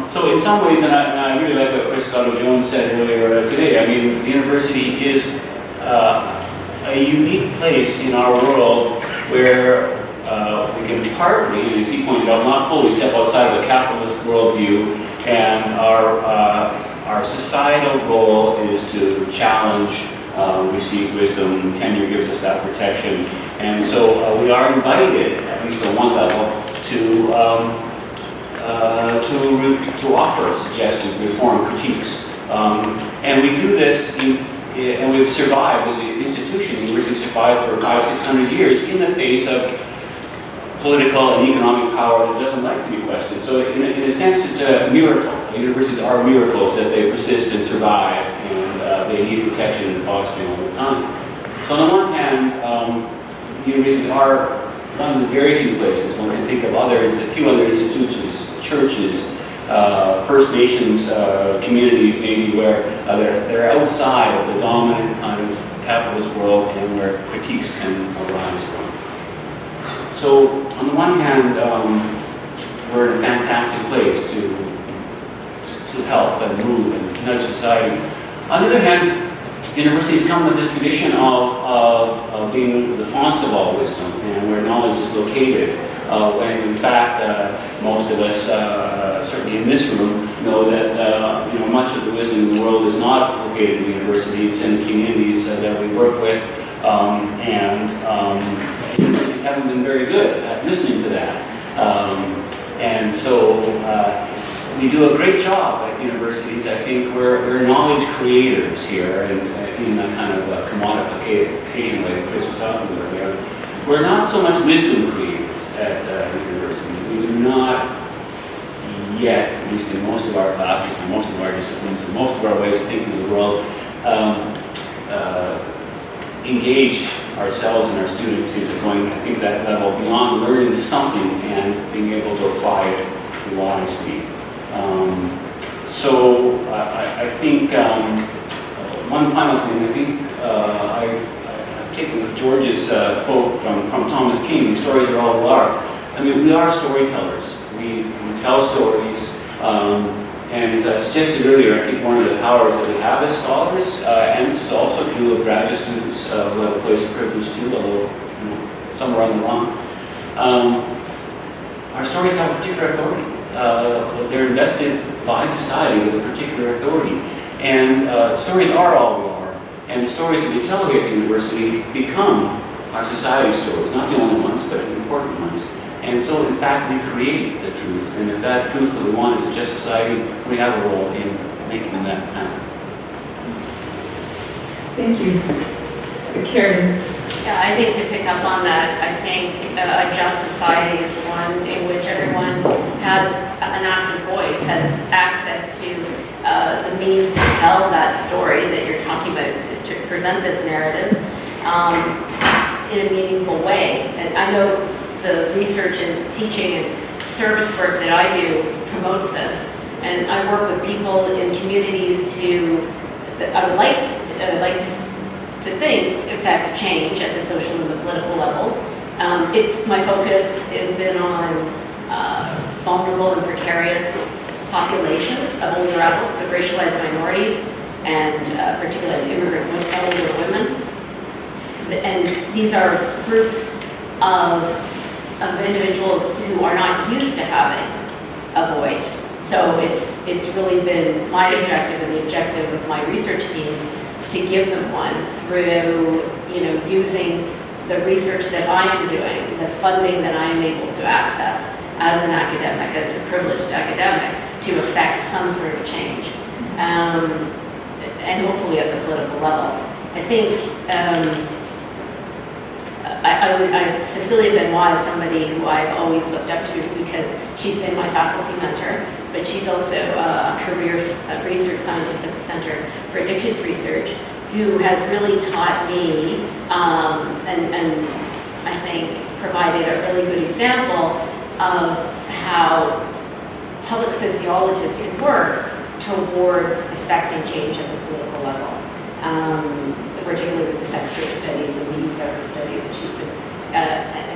So in some ways, and I really like what Chris Scotto-Jones said earlier today, I mean, the university is a unique place in our world where we can partly, as he pointed out, not fully step outside of the capitalist worldview, and our societal role is to challenge, receive wisdom. Tenure gives us that protection, and so we are invited, at least on one level, to offer suggestions, reform, critiques, and we do this. And we've survived as an institution. Universities survived for 500-600 years in the face of political and economic power that doesn't like to be questioned. So in a sense, it's a miracle. Universities are miracles that they persist and survive, and they need protection and fostering all the time. So on the one hand, universities are one of the very few places one can think of a few other institutions, churches, First Nations communities maybe where they're outside of the dominant kind of capitalist world and where critiques can arise from. So on the one hand, we're in a fantastic place to help and move and nudge society. On the other hand, universities come with this tradition of being the fonts of all wisdom and where knowledge is located. When in fact, most of us, certainly in this room, know that much of the wisdom in the world is not located in the university. It's in the communities that we work with, and universities haven't been very good at listening to that. And so we do a great job at universities. I think we're knowledge creators here, and in a kind of a commodification way that Chris was talking about earlier. We're not so much wisdom creators at university. We do not yet, at least in most of our classes, and most of our disciplines, and most of our ways of thinking of the world, engage ourselves and our students into going, I think, that level beyond learning something and being able to apply it wisely. So I think one final thing, I think I've taken George's quote from Thomas King, the stories are all we are. I mean, we are storytellers. We tell stories, and as I suggested earlier, I think one of the powers that we have as scholars, and this is also true of graduate students who have a place of privilege too, although some are on the wrong, our stories have a particular authority. They're invested by society with a particular authority. And stories are all we are. And the stories that we tell here at the university become our society stories, not the only ones, but the important ones. And so, in fact, we create the truth. And if that truth that we want is a just society, we have a role in making that happen. Thank you. Karen. Yeah, I think to pick up on that, I think a just society is one in which everyone has an active voice, has access to the means to tell that story that you're talking about, to present those narratives in a meaningful way. And I know the research and teaching and service work that I do promotes this. And I work with people in communities I would like to think affects change at the social and the political levels. My focus has been on vulnerable and precarious populations of older adults, of racialized minorities, and particularly immigrant older women. And these are groups of individuals who are not used to having a voice. So it's really been my objective and the objective of my research teams to give them one through, using the research that I am doing, the funding that I am able to access as an academic, as a privileged academic, to affect some sort of change, and hopefully at the political level. I think Cecilia Benoit is somebody who I've always looked up to because she's been my faculty mentor, but she's also a career research scientist at the Center for Addictions Research, who has really taught me and I think provided a really good example of how public sociologists can work towards affecting change at the political level, particularly with the sex rate studies and the youth effort studies that she's been,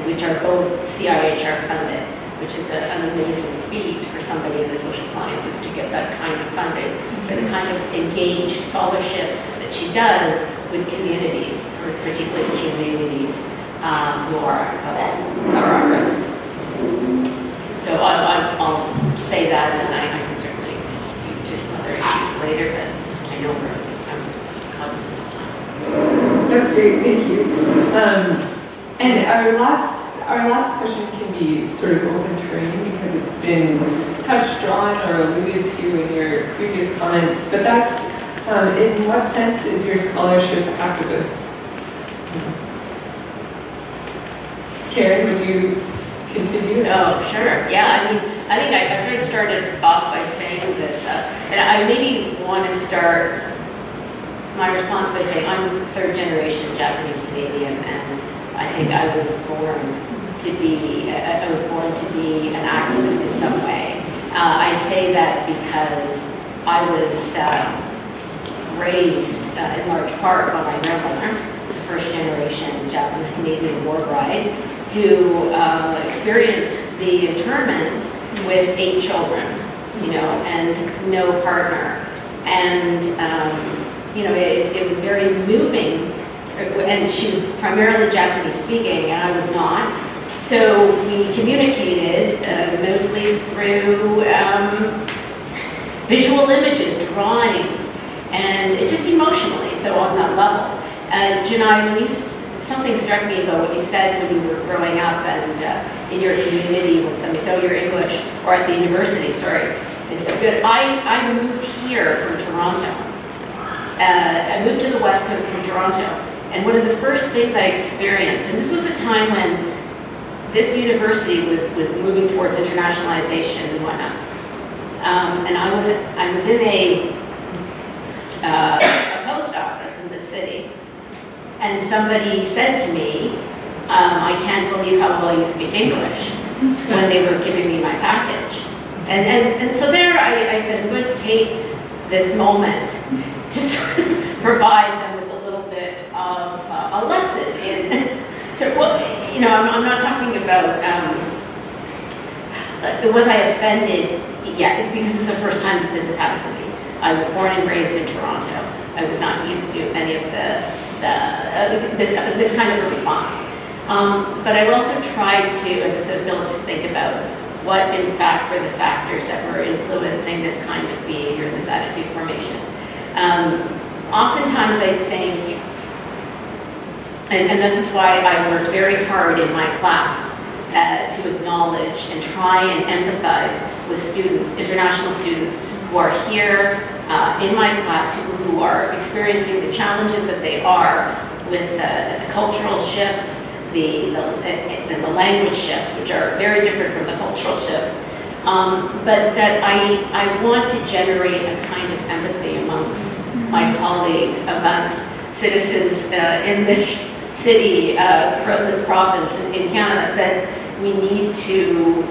which are both CIHR funded, which is an amazing feat for somebody in the social sciences to get that kind of funding for the kind of engaged scholarship that she does with communities, particularly communities who are at risk. So I'll say that, and I can certainly speak to some other issues later, but I know I'm cognizant of time. That's great, thank you. And our last question can be sort of open terrain because it's been touched on or alluded to in your previous comments, but that's, in what sense is your scholarship activist? Karen, would you continue? Oh, sure. Yeah, I mean, I think I sort of started off by saying this, and I maybe want to start my response by saying I'm third generation Japanese Canadian, and I think I was born to be, I was born to be an activist in some way. I say that because I was raised in large part by my grandmother, the first generation Japanese Canadian war bride, who experienced the internment with 8 children, and no partner. And, it was very moving. And she was primarily Japanese speaking, and I was not. So we communicated mostly through visual images, drawings, and just emotionally, so on that level. Janai, something struck me about what you said when you were growing up and in your community when somebody said, oh, you're English, or at the university, sorry, is so good. I moved here from Toronto. I moved to the West Coast from Toronto. And one of the first things I experienced, and this was a time when this university was moving towards internationalization and whatnot. And I was in a post office in the city, and somebody said to me, I can't believe how well you speak English, when they were giving me my package. And so there I said, I'm going to take this moment to sort of provide them with a little bit of a lesson in, so I'm not talking about, was I offended? Yeah, because this is the first time that this has happened to me. I was born and raised in Toronto. I was not used to any of this kind of a response. But I also tried to, as a sociologist, think about what in fact were the factors that were influencing this kind of behavior, this attitude formation. Oftentimes I think, and this is why I work very hard in my class to acknowledge and try and empathize with students, international students who are here in my class who are experiencing the challenges that they are with the cultural shifts, the language shifts, which are very different from the cultural shifts. But that I want to generate a kind of empathy amongst my colleagues, amongst citizens in this city, throughout this province in Canada, that we need to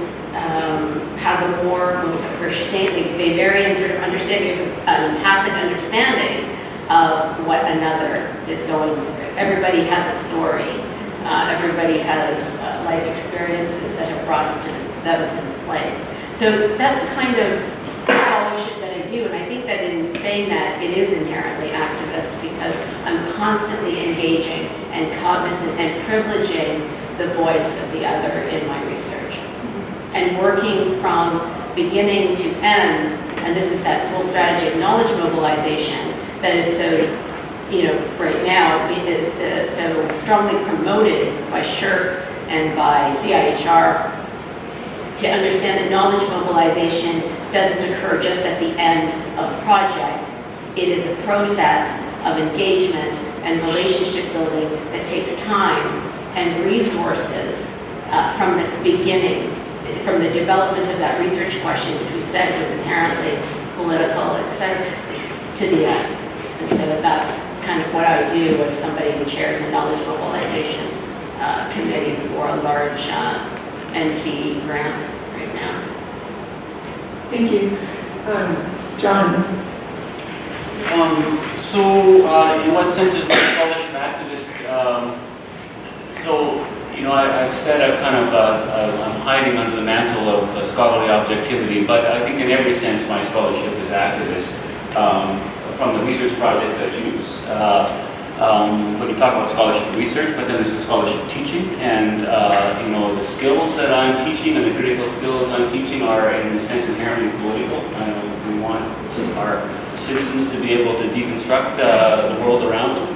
have a more understanding, a very sort of understanding, an empathic understanding of what another is going through. Everybody has a story. Everybody has life experiences that have brought them to this place. So that's the kind of scholarship that I do, and I think that in saying that, it is inherently activist because I'm constantly engaging and cognizant and privileging the voice of the other in my research. And working from beginning to end, and this is that whole strategy of knowledge mobilization that is so, right now, so strongly promoted by SHRC and by CIHR, to understand that knowledge mobilization doesn't occur just at the end of a project. It is a process of engagement and relationship building that takes time and resources from the beginning, from the development of that research question, which we said was inherently political, etc., to the end. And so that's kind of what I do as somebody who chairs a knowledge mobilization committee for a large NC grant right now. Thank you. John. In what sense is my scholarship activist? I've said I'm hiding under the mantle of scholarly objectivity, but I think in every sense my scholarship is activist from the research projects I choose. We can talk about scholarship and research, but then there's the scholarship teaching, and the skills that I'm teaching and the critical skills I'm teaching are in a sense inherently political. We want our citizens to be able to deconstruct the world around them.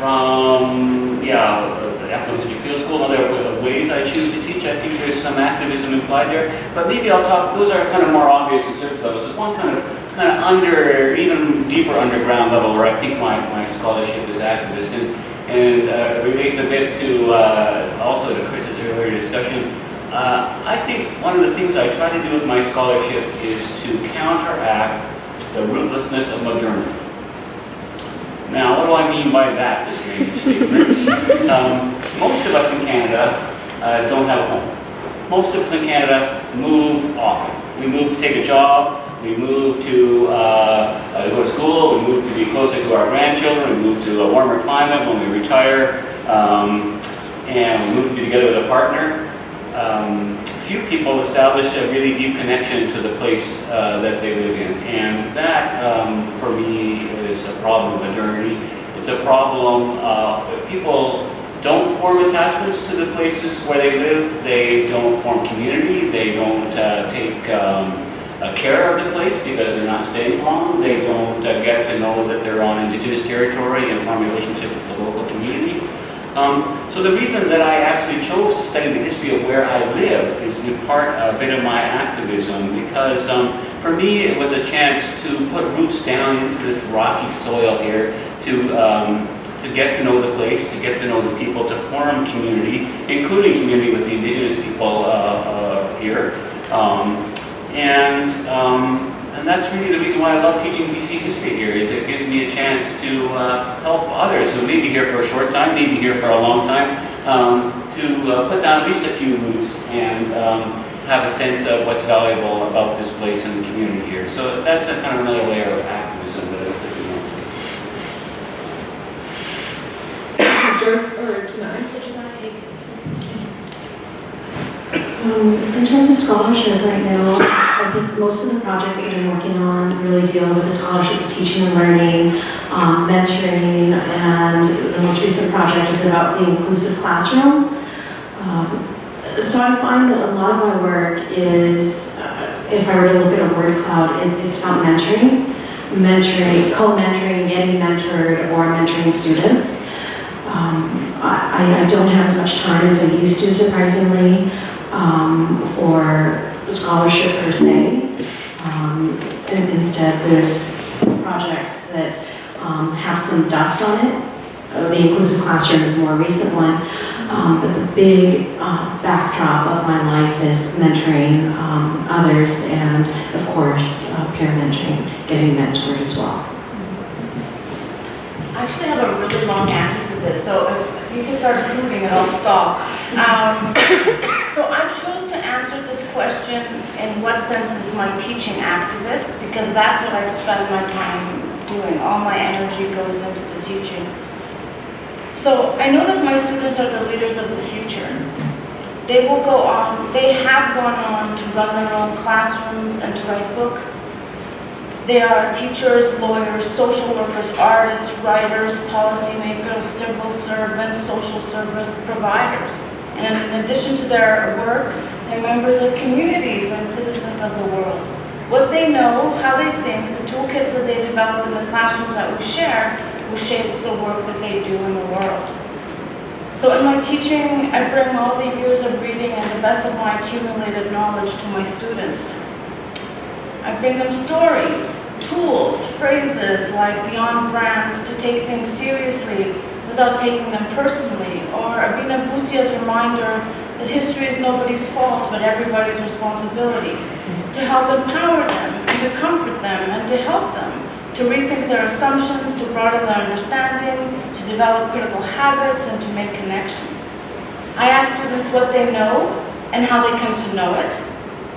From the Activism Field School and other ways I choose to teach, I think there's some activism implied there. But maybe I'll talk, those are kind of more obvious in surface levels. There's one kind of even deeper underground level where I think my scholarship is activist, and relates a bit to also to Chris's earlier discussion. I think one of the things I try to do with my scholarship is to counteract the rootlessness of modernity. Now, what do I mean by that strange statement? Most of us in Canada don't have a home. Most of us in Canada move often. We move to take a job, we move to go to school, we move to be closer to our grandchildren, we move to a warmer climate when we retire, and we move to be together with a partner. Few people establish a really deep connection to the place that they live in, and that, for me, is a problem of modernity. It's a problem if people don't form attachments to the places where they live, they don't form community, they don't take care of the place because they're not staying long, they don't get to know that they're on Indigenous territory and form relationships with the local community. So the reason that I actually chose to study the history of where I live is in part a bit of my activism, because for me it was a chance to put roots down into this rocky soil here to get to know the place, to get to know the people, to form community, including community with the Indigenous people here. And that's really the reason why I love teaching BC history here, is it gives me a chance to help others who may be here for a short time, may be here for a long time, to put down at least a few roots and have a sense of what's valuable about this place and the community here. So that's a kind of another layer of activism that I think we want to do. Or tonight. In terms of scholarship right now, I think most of the projects that I'm working on really deal with the scholarship of teaching and learning, mentoring, and the most recent project is about the inclusive classroom. So I find that a lot of my work is, if I were to look at a word cloud, it's about mentoring, co-mentoring, getting mentored, or mentoring students. I don't have as much time as I used to, surprisingly, for scholarship per se. And instead, there's projects that have some dust on it. The inclusive classroom is a more recent one, but the big backdrop of my life is mentoring others, and of course, peer mentoring, getting mentored as well. I actually have a really long answer to this, so if you can start including it, I'll stop. So I chose to answer this question in what sense is my teaching activist, because that's what I've spent my time doing. All my energy goes into the teaching. So I know that my students are the leaders of the future. They will go on, they have gone on to run their own classrooms and to write books. They are teachers, lawyers, social workers, artists, writers, policymakers, civil servants, social service providers. And in addition to their work, they're members of communities and citizens of the world. What they know, how they think, the toolkits that they develop in the classrooms that we share will shape the work that they do in the world. So in my teaching, I bring all the years of reading and the best of my accumulated knowledge to my students. I bring them stories, tools, phrases like Dion Brand's to take things seriously without taking them personally, or Abina Busia's reminder that history is nobody's fault but everybody's responsibility, to help empower them, and to comfort them, and to help them, to rethink their assumptions, to broaden their understanding, to develop critical habits, and to make connections. I ask students what they know and how they come to know it.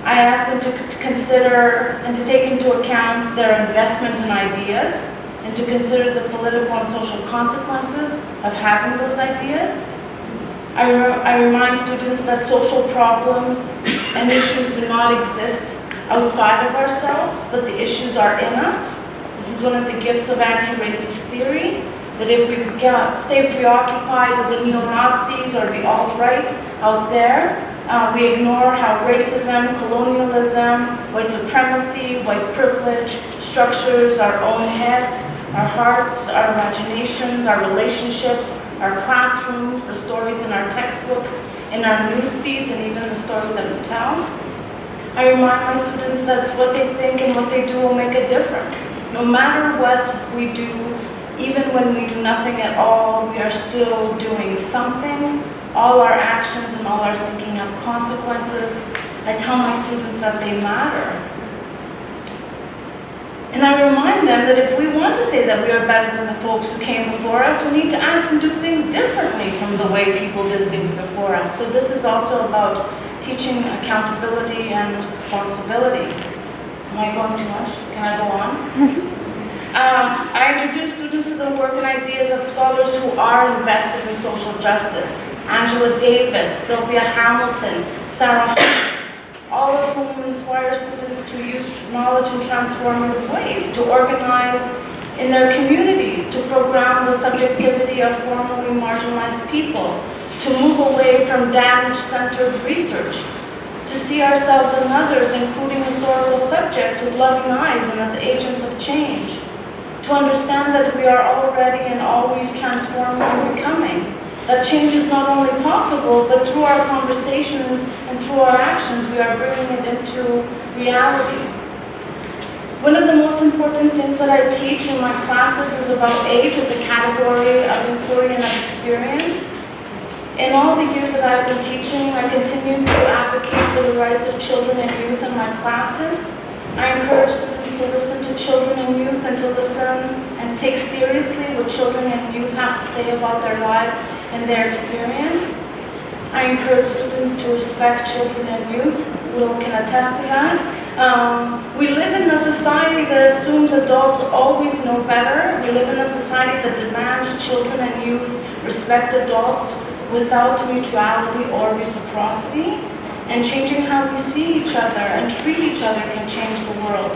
I ask them to consider and to take into account their investment in ideas, and to consider the political and social consequences of having those ideas. I remind students that social problems and issues do not exist outside of ourselves, but the issues are in us. This is one of the gifts of anti-racist theory, that if we stay preoccupied with the neo-Nazis or the alt-right out there, we ignore how racism, colonialism, white supremacy, white privilege structures our own heads, our hearts, our imaginations, our relationships, our classrooms, the stories in our textbooks, in our news feeds, and even the stories that we tell. I remind my students that what they think and what they do will make a difference. No matter what we do, even when we do nothing at all, we are still doing something. All our actions and all our thinking have consequences. I tell my students that they matter. And I remind them that if we want to say that we are better than the folks who came before us, we need to act and do things differently from the way people did things before us. So this is also about teaching accountability and responsibility. Am I going too much? Can I go on? I introduce students to the work and ideas of scholars who are invested in social justice. Angela Davis, Sylvia Hamilton, Sarah Hunt, all of whom inspire students to use knowledge in transformative ways, to organize in their communities, to program the subjectivity of formerly marginalized people, to move away from damage-centered research, to see ourselves and others, including historical subjects, with loving eyes and as agents of change, to understand that we are already and always transforming and becoming, that change is not only possible, but through our conversations and through our actions, we are bringing it into reality. One of the most important things that I teach in my classes is about age as a category of inquiry and of experience. In all the years that I've been teaching, I continue to advocate for the rights of children and youth in my classes. I encourage students to listen to children and youth and to listen and take seriously what children and youth have to say about their lives and their experience. I encourage students to respect children and youth. Will can attest to that. We live in a society that assumes adults always know better. We live in a society that demands children and youth respect adults without mutuality or reciprocity. And changing how we see each other and treat each other can change the world.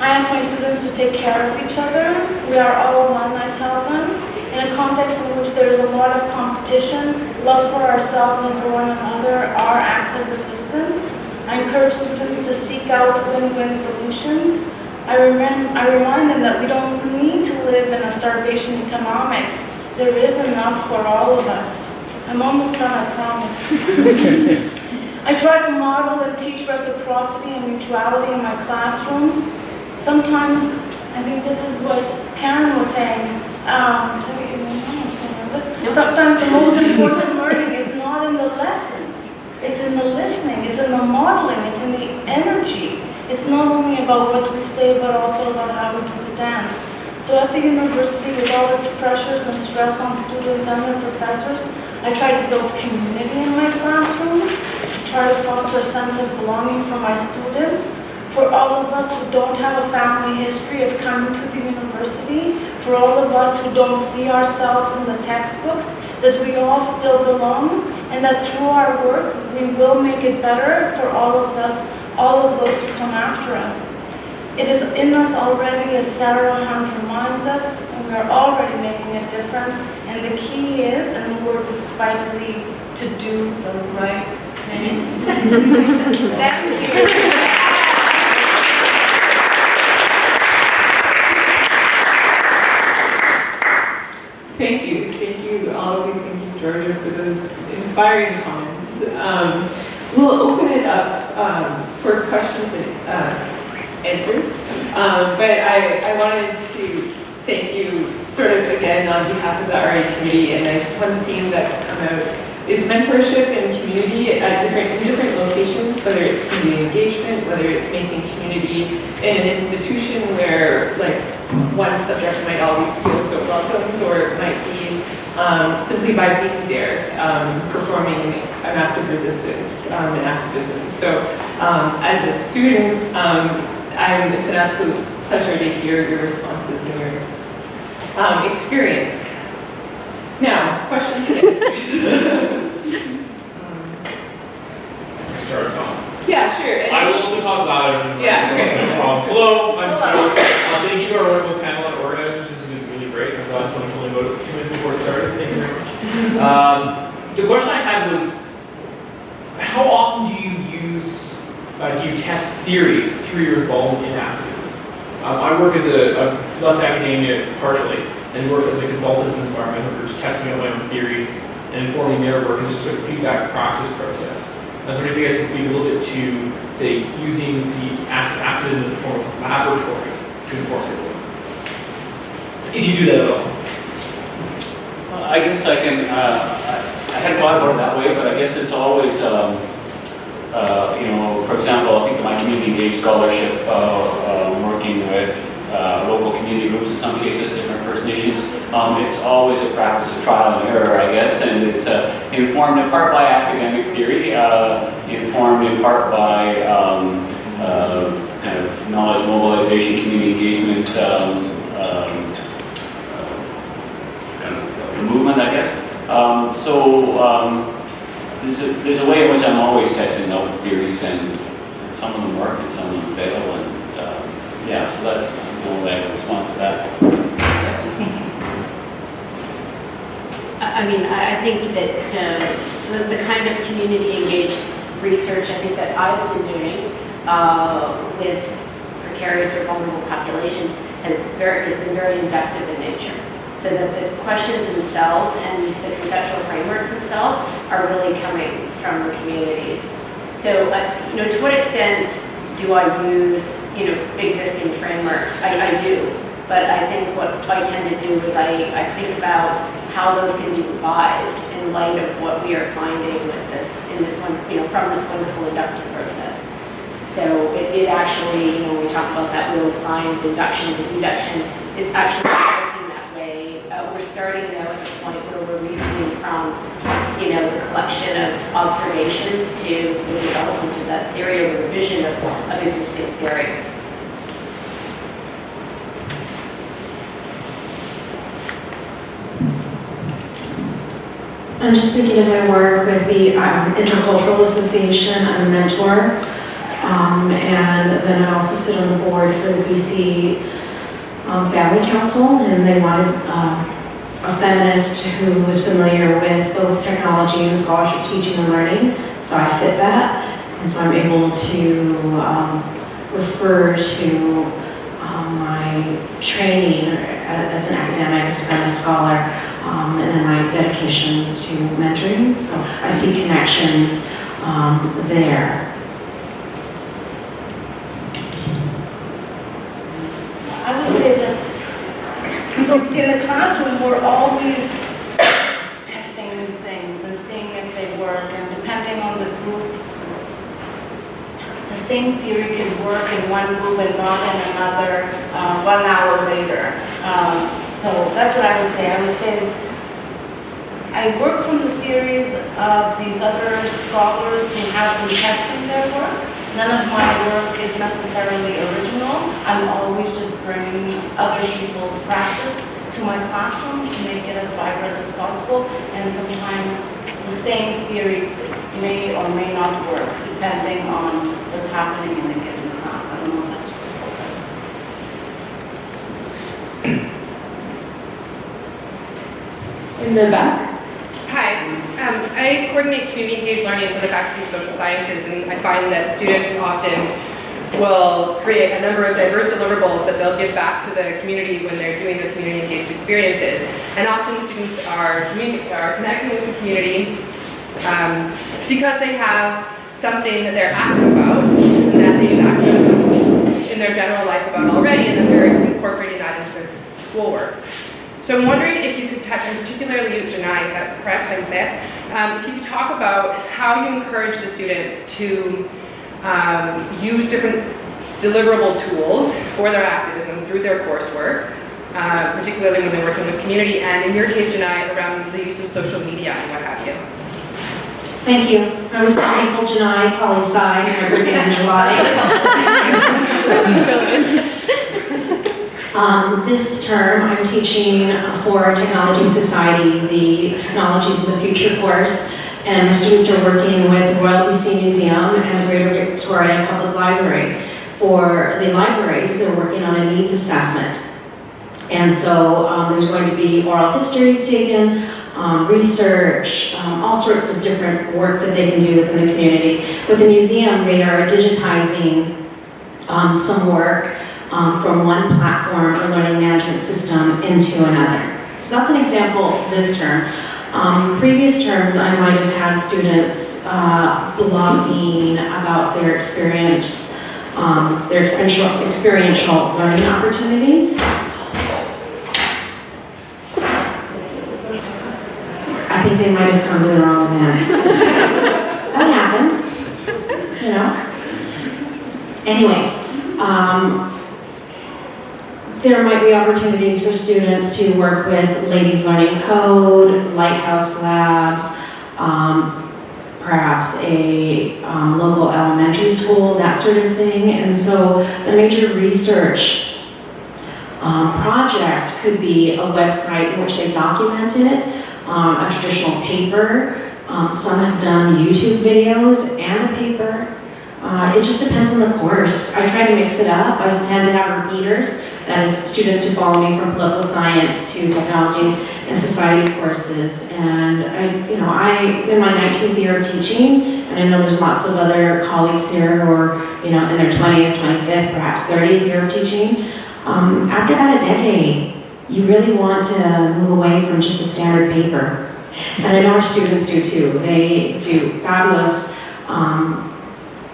I ask my students to take care of each other. We are all one, I tell them. In a context in which there is a lot of competition, love for ourselves and for one another are acts of resistance. I encourage students to seek out win-win solutions. I remind them that we don't need to live in a starvation economics. There is enough for all of us. I'm almost done, I promise. I try to model and teach reciprocity and mutuality in my classrooms. Sometimes, I think this is what Karen was saying, sometimes the most important learning is not in the lessons, it's in the listening, it's in the modeling, it's in the energy. It's not only about what we say, but also about how we do the dance. So at the university, with all its pressures and stress on students and their professors, I try to build community in my classroom, to try to foster a sense of belonging for my students, for all of us who don't have a family history of coming to the university, for all of us who don't see ourselves in the textbooks, that we all still belong, and that through our work, we will make it better for all of us, all of those who come after us. It is in us already, as Sarah Hunt reminds us, and we are already making a difference, and the key is, in the words of Spike Lee, to do the right thing. Thank you. Thank you, all of you. Thank you, Georgia, for those inspiring comments. We'll open it up for questions and answers. But I wanted to thank you, sort of again, on behalf of the RA committee. And one theme that's come out is mentorship and community at different locations, whether it's community engagement, whether it's making community in an institution where, like, one subject might always feel so welcomed, or it might be simply by being there, performing an act of resistance and activism. So as a student, it's an absolute pleasure to hear your responses and your experience. Now, questions and answers. Start us off. Yeah, sure. I will also talk about it. Yeah, okay. Hello, I'm Tyler. Thank you to our wonderful panel and organizers. This is really great. I'm glad someone only voted 2 minutes before it started. Thank you very much. The question I had was, how often do you test theories through your involvement in activism? I work as I've left academia partially and work as a consultant in environmental groups, testing out my own theories and informing their work, and just sort of feedback praxis process. I was wondering if you guys could speak a little bit to, say, using the activism as a form of laboratory to inform your work. If you do that at all. I guess I can, I hadn't thought about it that way, but I guess it's always, for example, I think that my community engaged scholarship, working with some cases, different First Nations. It's always a practice of trial and error, I guess, and it's informed in part by academic theory, informed in part by kind of knowledge mobilization, community engagement, kind of movement, I guess. There's a way in which I'm always testing out theories, and some of them work and some of them fail, and yeah, so that's the only way I can respond to that. I mean, I think that the kind of community engaged research I think that I've been doing with precarious or vulnerable populations has been very inductive in nature. So that the questions themselves and the conceptual frameworks themselves are really coming from the communities. So, to what extent do I use, existing frameworks? I do, but I think what I tend to do is I think about how those can be revised in light of what we are finding with this, from this wonderful inductive process. So it actually, when we talk about that wheel of science, induction to deduction, it's actually working that way. We're starting now at the point where we're reasoning from, the collection of observations to the development of that theory or the revision of existing theory. I'm just thinking of my work with the Intercultural Association. I'm a mentor. And then I also sit on the board for the BC Family Council, and they wanted a feminist who was familiar with both technology and scholarship teaching and learning, so I fit that, and so I'm able to refer to my training as an academic, as a feminist scholar, and then my dedication to mentoring, so I see connections there. I would say that in the classroom, we're always testing new things and seeing if they work, and depending on the group, the same theory can work in one group and not in another 1 hour later. So that's what I would say. I would say I work from the theories of these other scholars who have been testing their work. None of my work is necessarily original. I'm always just bringing other people's practice to my classroom to make it as vibrant as possible. And sometimes the same theory may or may not work depending on what's happening in a given class. I don't know if that's useful. In the back? Hi, I coordinate community engaged learning for the Faculty of Social Sciences, and I find that students often will create a number of diverse deliverables that they'll give back to the community when they're doing their community engaged experiences. And often students are connecting with the community because they have something that they're active about and that they've active in their general life about already, and then they're incorporating that into their schoolwork. So I'm wondering if you could touch on, particularly you, Janai, is that correct, how you say it? If you could talk about how you encourage the students to use different deliverable tools for their activism through their coursework, particularly when they're working with community, and in your case, Janai, around the use of social media and what have you. Thank you. I was April, Janai, poli-sci, my birthday's in July. This term, I'm teaching for Technology Society, the Technologies of the Future course, and my students are working with the Royal BC Museum and the Greater Victoria Public Library. For the libraries, they're working on a needs assessment. And so there's going to be oral histories taken, research, all sorts of different work that they can do within the community. With the museum, they are digitizing some work from one platform or learning management system into another. So that's an example this term. Previous terms, I might have had students blogging about their experience, their experiential learning opportunities. I think they might have come to the wrong event. That happens, Anyway, There might be opportunities for students to work with Ladies Learning Code, Lighthouse Labs, perhaps a local elementary school, that sort of thing. And so the major research project could be a website in which they document it, a traditional paper. Some have done YouTube videos and a paper. It just depends on the course. I try to mix it up. I tend to have repeaters, that is students who follow me from political science to technology and society courses. And I'm in my 19th year of teaching, and I know there's lots of other colleagues here who are, in their 20th, 25th, perhaps 30th year of teaching. After about a decade, you really want to move away from just a standard paper. And I know our students do too. They do fabulous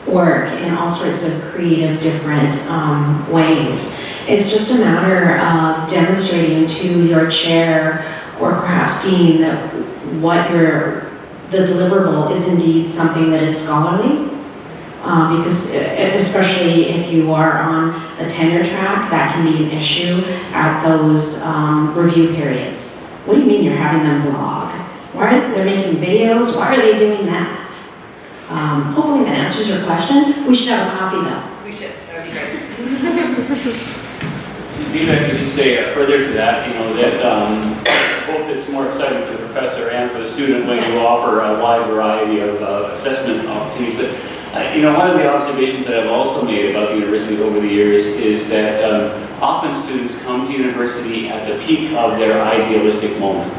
work in all sorts of creative, different ways. It's just a matter of demonstrating to your chair or perhaps dean that the deliverable is indeed something that is scholarly. Because especially if you are on the tenure track, that can be an issue at those review periods. What do you mean you're having them blog? Why are they making videos? Why are they doing that? Hopefully that answers your question. We should have a coffee though. We should, that would be great. Maybe I could just say further to that, that both it's more exciting for the professor and for the student when you offer a wide variety of assessment opportunities. But one of the observations that I've also made about the university over the years is that often students come to university at the peak of their idealistic moment.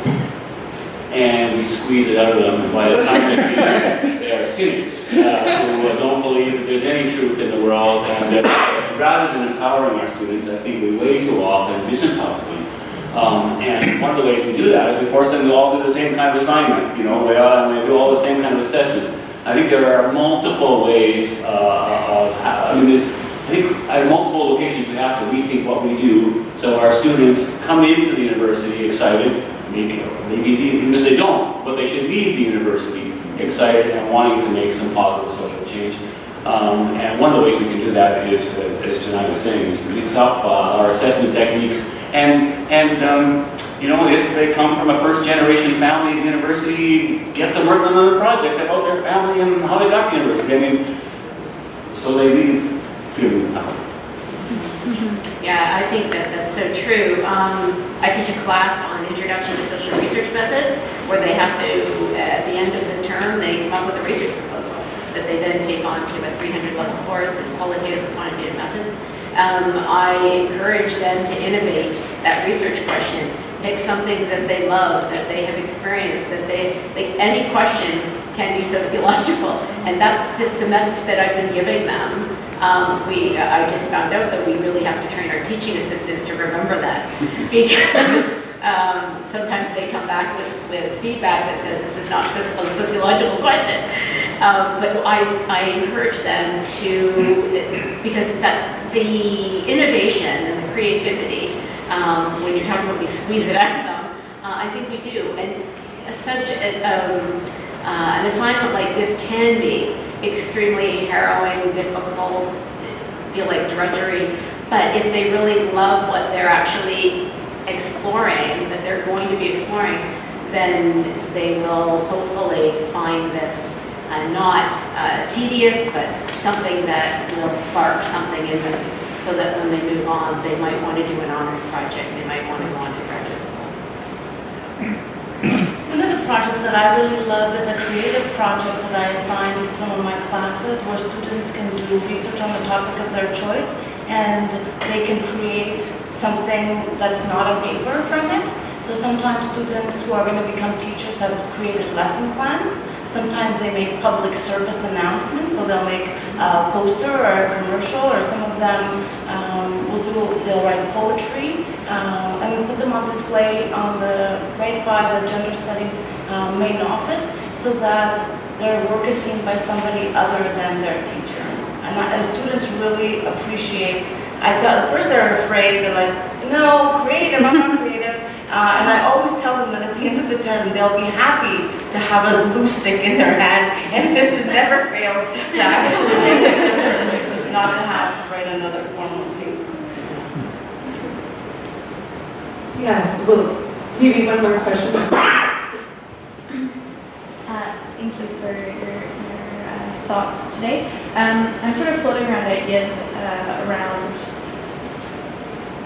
And we squeeze it out of them, and by the time they get there, they are cynics who don't believe that there's any truth in the world. And rather than empowering our students, I think we way too often disempower them. And one of the ways we do that is we force them to all do the same kind of assignment. They do all the same kind of assessment. I think there are multiple ways I think at multiple locations we have to rethink what we do so our students come into the university excited, maybe even if they don't, but they should leave the university excited and wanting to make some positive social change. And one of the ways we can do that is, as Janai was saying, is to mix up our assessment techniques. And if they come from a first-generation family at university, get them working on a project about their family and how they got to university. So they leave feeling empowered. Yeah, I think that's so true. I teach a class on Introduction to Social Research Methods, where they have to, at the end of the term, they come up with a research proposal that they then take on to a 300-level course in qualitative and quantitative methods. I encourage them to innovate that research question. Pick something that they love, that they have experienced, that any question can be sociological. And that's just the message that I've been giving them. I just found out that we really have to train our teaching assistants to remember that, because sometimes they come back with feedback that says this is not a sociological question. But I encourage them to, because the innovation and the creativity, when you're talking about we squeeze it out of them, I think we do. And an assignment like this can be extremely harrowing, difficult, feel like drudgery, but if they really love what they're actually exploring, that they're going to be exploring, then they will hopefully find this not tedious, but something that will spark something in them, so that when they move on, they might want to do an honors project, they might want to go on to graduate school. One of the projects that I really love is a creative project that I assign to some of my classes where students can do research on the topic of their choice and they can create something that is not on paper from it. So sometimes students who are going to become teachers have created lesson plans. Sometimes they make public service announcements, so they'll make a poster or a commercial, or some of them they'll write poetry, and we put them on display right by the Gender Studies main office, so that their work is seen by somebody other than their teacher. And students really appreciate. At first they're afraid, they're like, no, creative, I'm not creative. And I always tell them that at the end of the term, they'll be happy to have a glue stick in their hand, and it never fails to actually make a difference, not to have to write another formal paper. Yeah, well, maybe one more question. Thank you for your thoughts today. I'm sort of floating around ideas around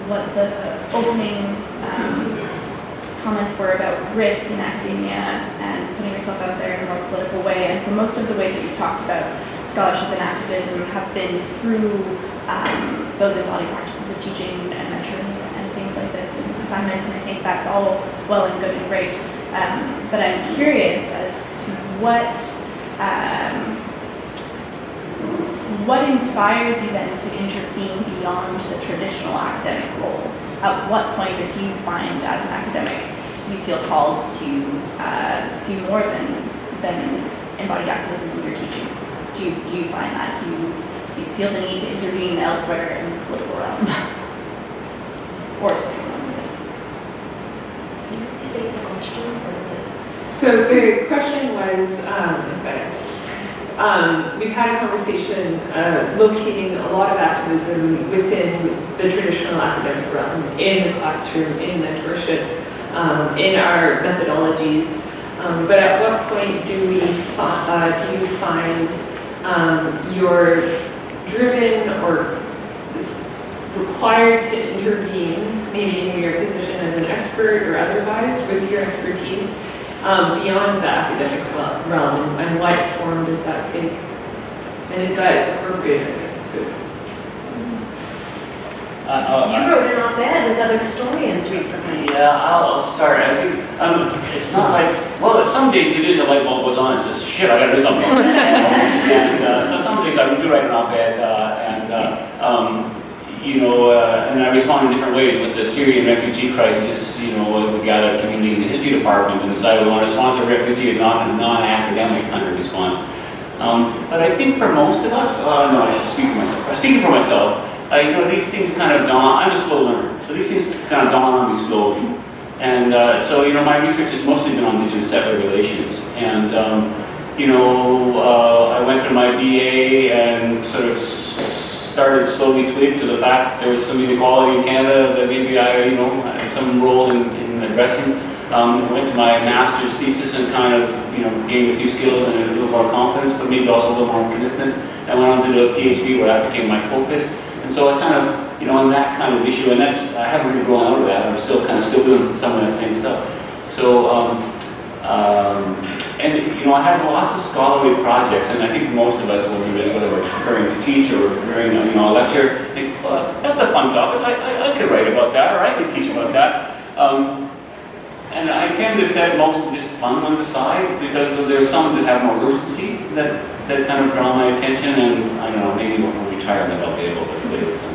what the opening comments were about risk in academia and putting yourself out there in a more political way. And so most of the ways that you've talked about scholarship and activism have been through those embodied practices of teaching and mentoring and things like this and assignments, and I think that's all well and good and great. But I'm curious as to what inspires you then to intervene beyond the traditional academic role? At what point, or do you find as an academic you feel called to do more than embodied activism in your teaching? Do you find that? Do you feel the need to intervene elsewhere in the political realm? Or social realm, I guess. Can you state the question? So the question was, we've had a conversation locating a lot of activism within the traditional academic realm, in the classroom, in mentorship, in our methodologies. But at what point do you find you're driven or is required to intervene, maybe in your position as an expert or otherwise, with your expertise beyond the academic realm, and what form does that take? And is that appropriate, I guess, You wrote an op-ed with other historians recently. Yeah, I'll start. I think it's not like, well, some days it is a light bulb goes on and says, shit, I gotta do something. And so some days I do write an op-ed, and I respond in different ways. With the Syrian refugee crisis, we got a community in the history department and decided we want to sponsor refugee and not a non-academic kind of response. But I think for most of us, no, I should speak for myself. Speaking for myself, these things kind of dawn. I'm a slow learner, so these things kind of dawn on me slowly. And so my research has mostly been on indigenous-settler relations. And I went through my BA and sort of started slowly twig to the fact that there was some inequality in Canada that maybe I had some role in addressing. Went to my master's thesis and kind of gained a few skills and a little more confidence, but maybe also a little more commitment. And went on to do a PhD where that became my focus. And so I kind of, on that kind of issue, and I haven't really grown out of that. I'm still doing some of that same stuff. So, I have lots of scholarly projects, and I think most of us will do this, whether we're preparing to teach or preparing, a lecture. Think, that's a fun topic. I could write about that, or I could teach about that. And I tend to set most just fun ones aside because there's some that have more urgency that kind of draw my attention, and I don't know, maybe when we retire that I'll be able to relate with some.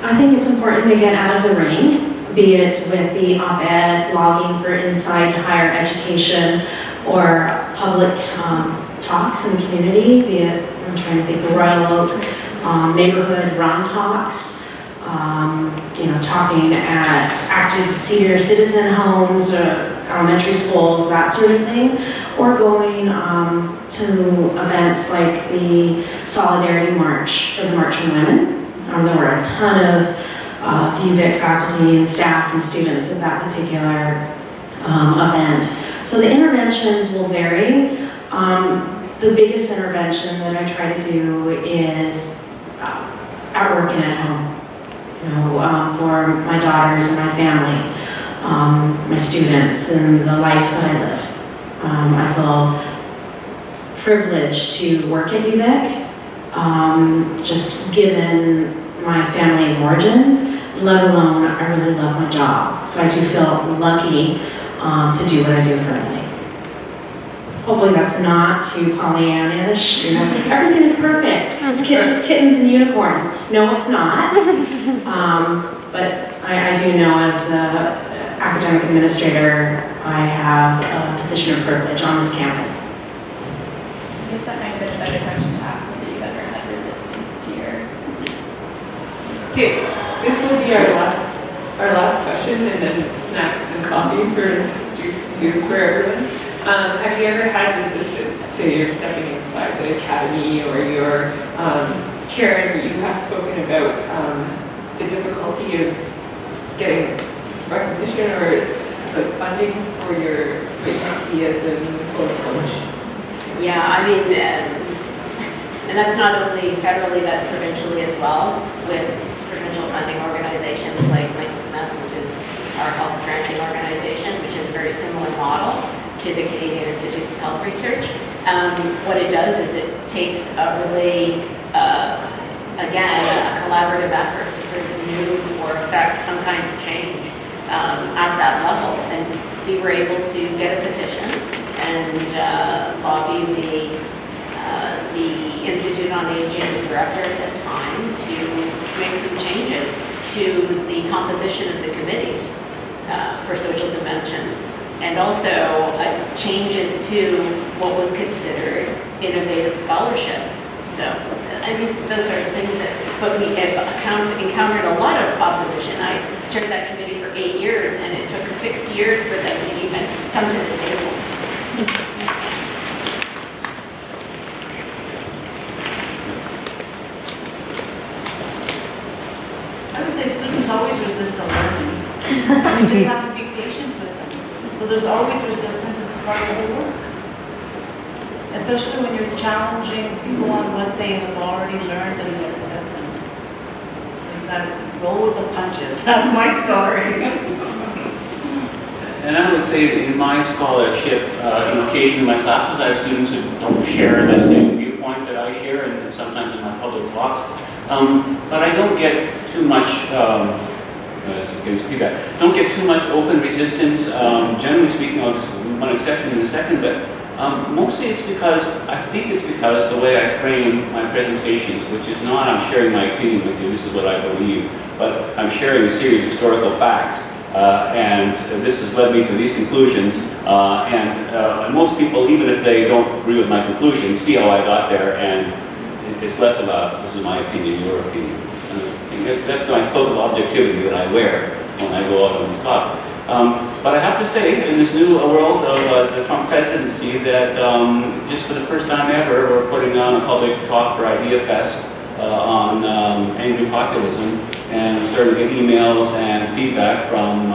I think it's important to get out of the ring, be it with the op-ed, blogging for Inside Higher Education, or public talks in the community, be it, I'm trying to think, the Royal Oak neighborhood round talks, talking at active senior citizen homes, or elementary schools, that sort of thing, or going to events like the Solidarity March for the March on Women. There were a ton of UVic faculty and staff and students at that particular event. So the interventions will vary. The biggest intervention that I try to do is at work and at home. For my daughters and my family, my students, and the life that I live. I feel privileged to work at UVic, just given my family of origin, let alone I really love my job. So I do feel lucky to do what I do for a living. Hopefully that's not too Pollyannish. Everything is perfect. It's kittens and unicorns. No, it's not. But I do know as an academic administrator, I have a position of privilege on this campus. I guess that might have been a better question to ask whether you've ever had resistance to your... Okay, this will be our last question, and then snacks and coffee for juice too for everyone. Have you ever had resistance to your stepping inside the academy or your Karen, you have spoken about the difficulty of getting recognition or like funding for your what you see as a meaningful approach. Yeah, I mean, and that's not only federally, that's provincially as well, with provincial funding organizations like Smith, which is our health granting organization, which is a very similar model to the Canadian Institutes of Health Research. What it does is it takes a really, again, a collaborative effort to sort of move or affect some kind of change at that level. And we were able to get a petition and lobby the Institute on Aging director at that time to make some changes to the composition of the committees for social dimensions, and also changes to what was considered innovative scholarship. So I think those are things that, but we have encountered a lot of opposition. I chaired that committee for 8 years, and it took 6 years for them to even come to the table. I would say students always resist the learning. We just have to be patient with them. So there's always resistance, it's part of the work. Especially when you're challenging people on what they have already learned and their wisdom. So you gotta roll with the punches. That's my story. And I would say in my scholarship, occasionally in my classes, I have students who don't share the same viewpoint that I share, and sometimes in my public talks. But I don't get too much feedback. Don't get too much open resistance. Generally speaking, I'll just one exception in a second, but mostly it's because the way I frame my presentations, which is not I'm sharing my opinion with you, this is what I believe, but I'm sharing a series of historical facts. And this has led me to these conclusions, and most people, even if they don't agree with my conclusions, see how I got there, and it's less about this is my opinion, your opinion. And that's my cloak of objectivity that I wear when I go out on these talks. But I have to say, in this new world of the Trump presidency, that just for the first time ever, we're putting on a public talk for Idea Fest on angry populism, and we're starting to get emails and feedback from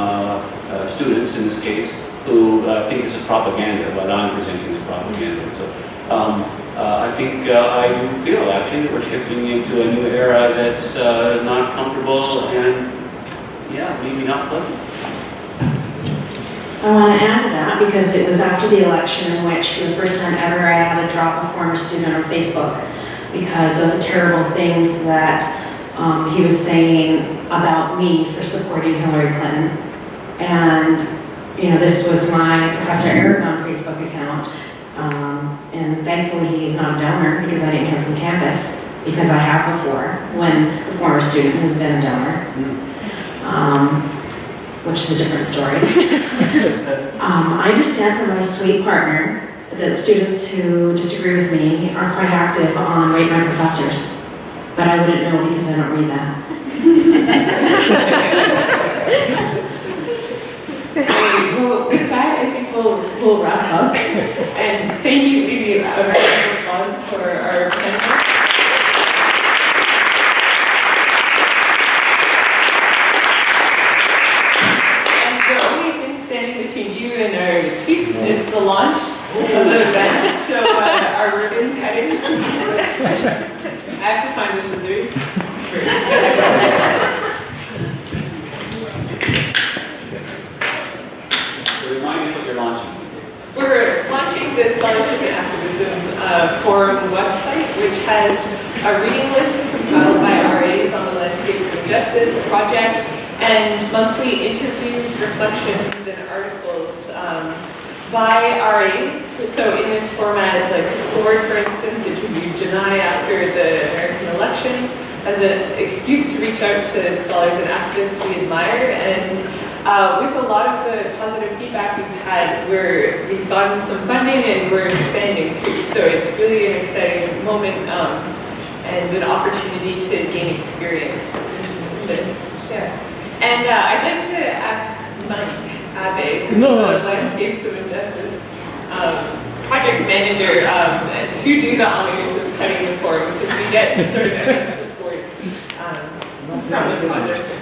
students, in this case, who think this is propaganda, what I'm presenting is propaganda. So I think I do feel, actually, that we're shifting into a new era that's not comfortable and, yeah, maybe not pleasant. I want to add to that because it was after the election in which, for the first time ever, I had to drop a former student on Facebook because of the terrible things that he was saying about me for supporting Hillary Clinton. And, you know, this was my Professor Aragon Facebook account. And thankfully he's not a donor because I didn't hear from campus, because I have before when the former student has been a donor. Which is a different story. I understand from my sweet partner that students who disagree with me are quite active on Rate My Professors, but I wouldn't know because I don't read that. Well, with that, I think we'll wrap up. And thank you, maybe a round of applause for our panelists. Between you and our tweets is the launch of the event, so our ribbon cutting. I have to find the scissors first. So remind us what you're launching. We're launching the Sociology and Activism forum website, which has a reading list compiled by RAs on the Landscapes of Justice project, and monthly interviews, reflections, and articles by RAs. So in this format, like the board, for instance, interviewed Janai after the American election as an excuse to reach out to scholars and activists we admire. And with a lot of the positive feedback we've had, we've gotten some funding and we're expanding too. So it's really an exciting moment and an opportunity to gain experience. Yeah. And I'd like to ask Mike Abe, who's the Landscapes of Injustice project manager, to do the honors of cutting the forum, because we get sort of any support from the funders.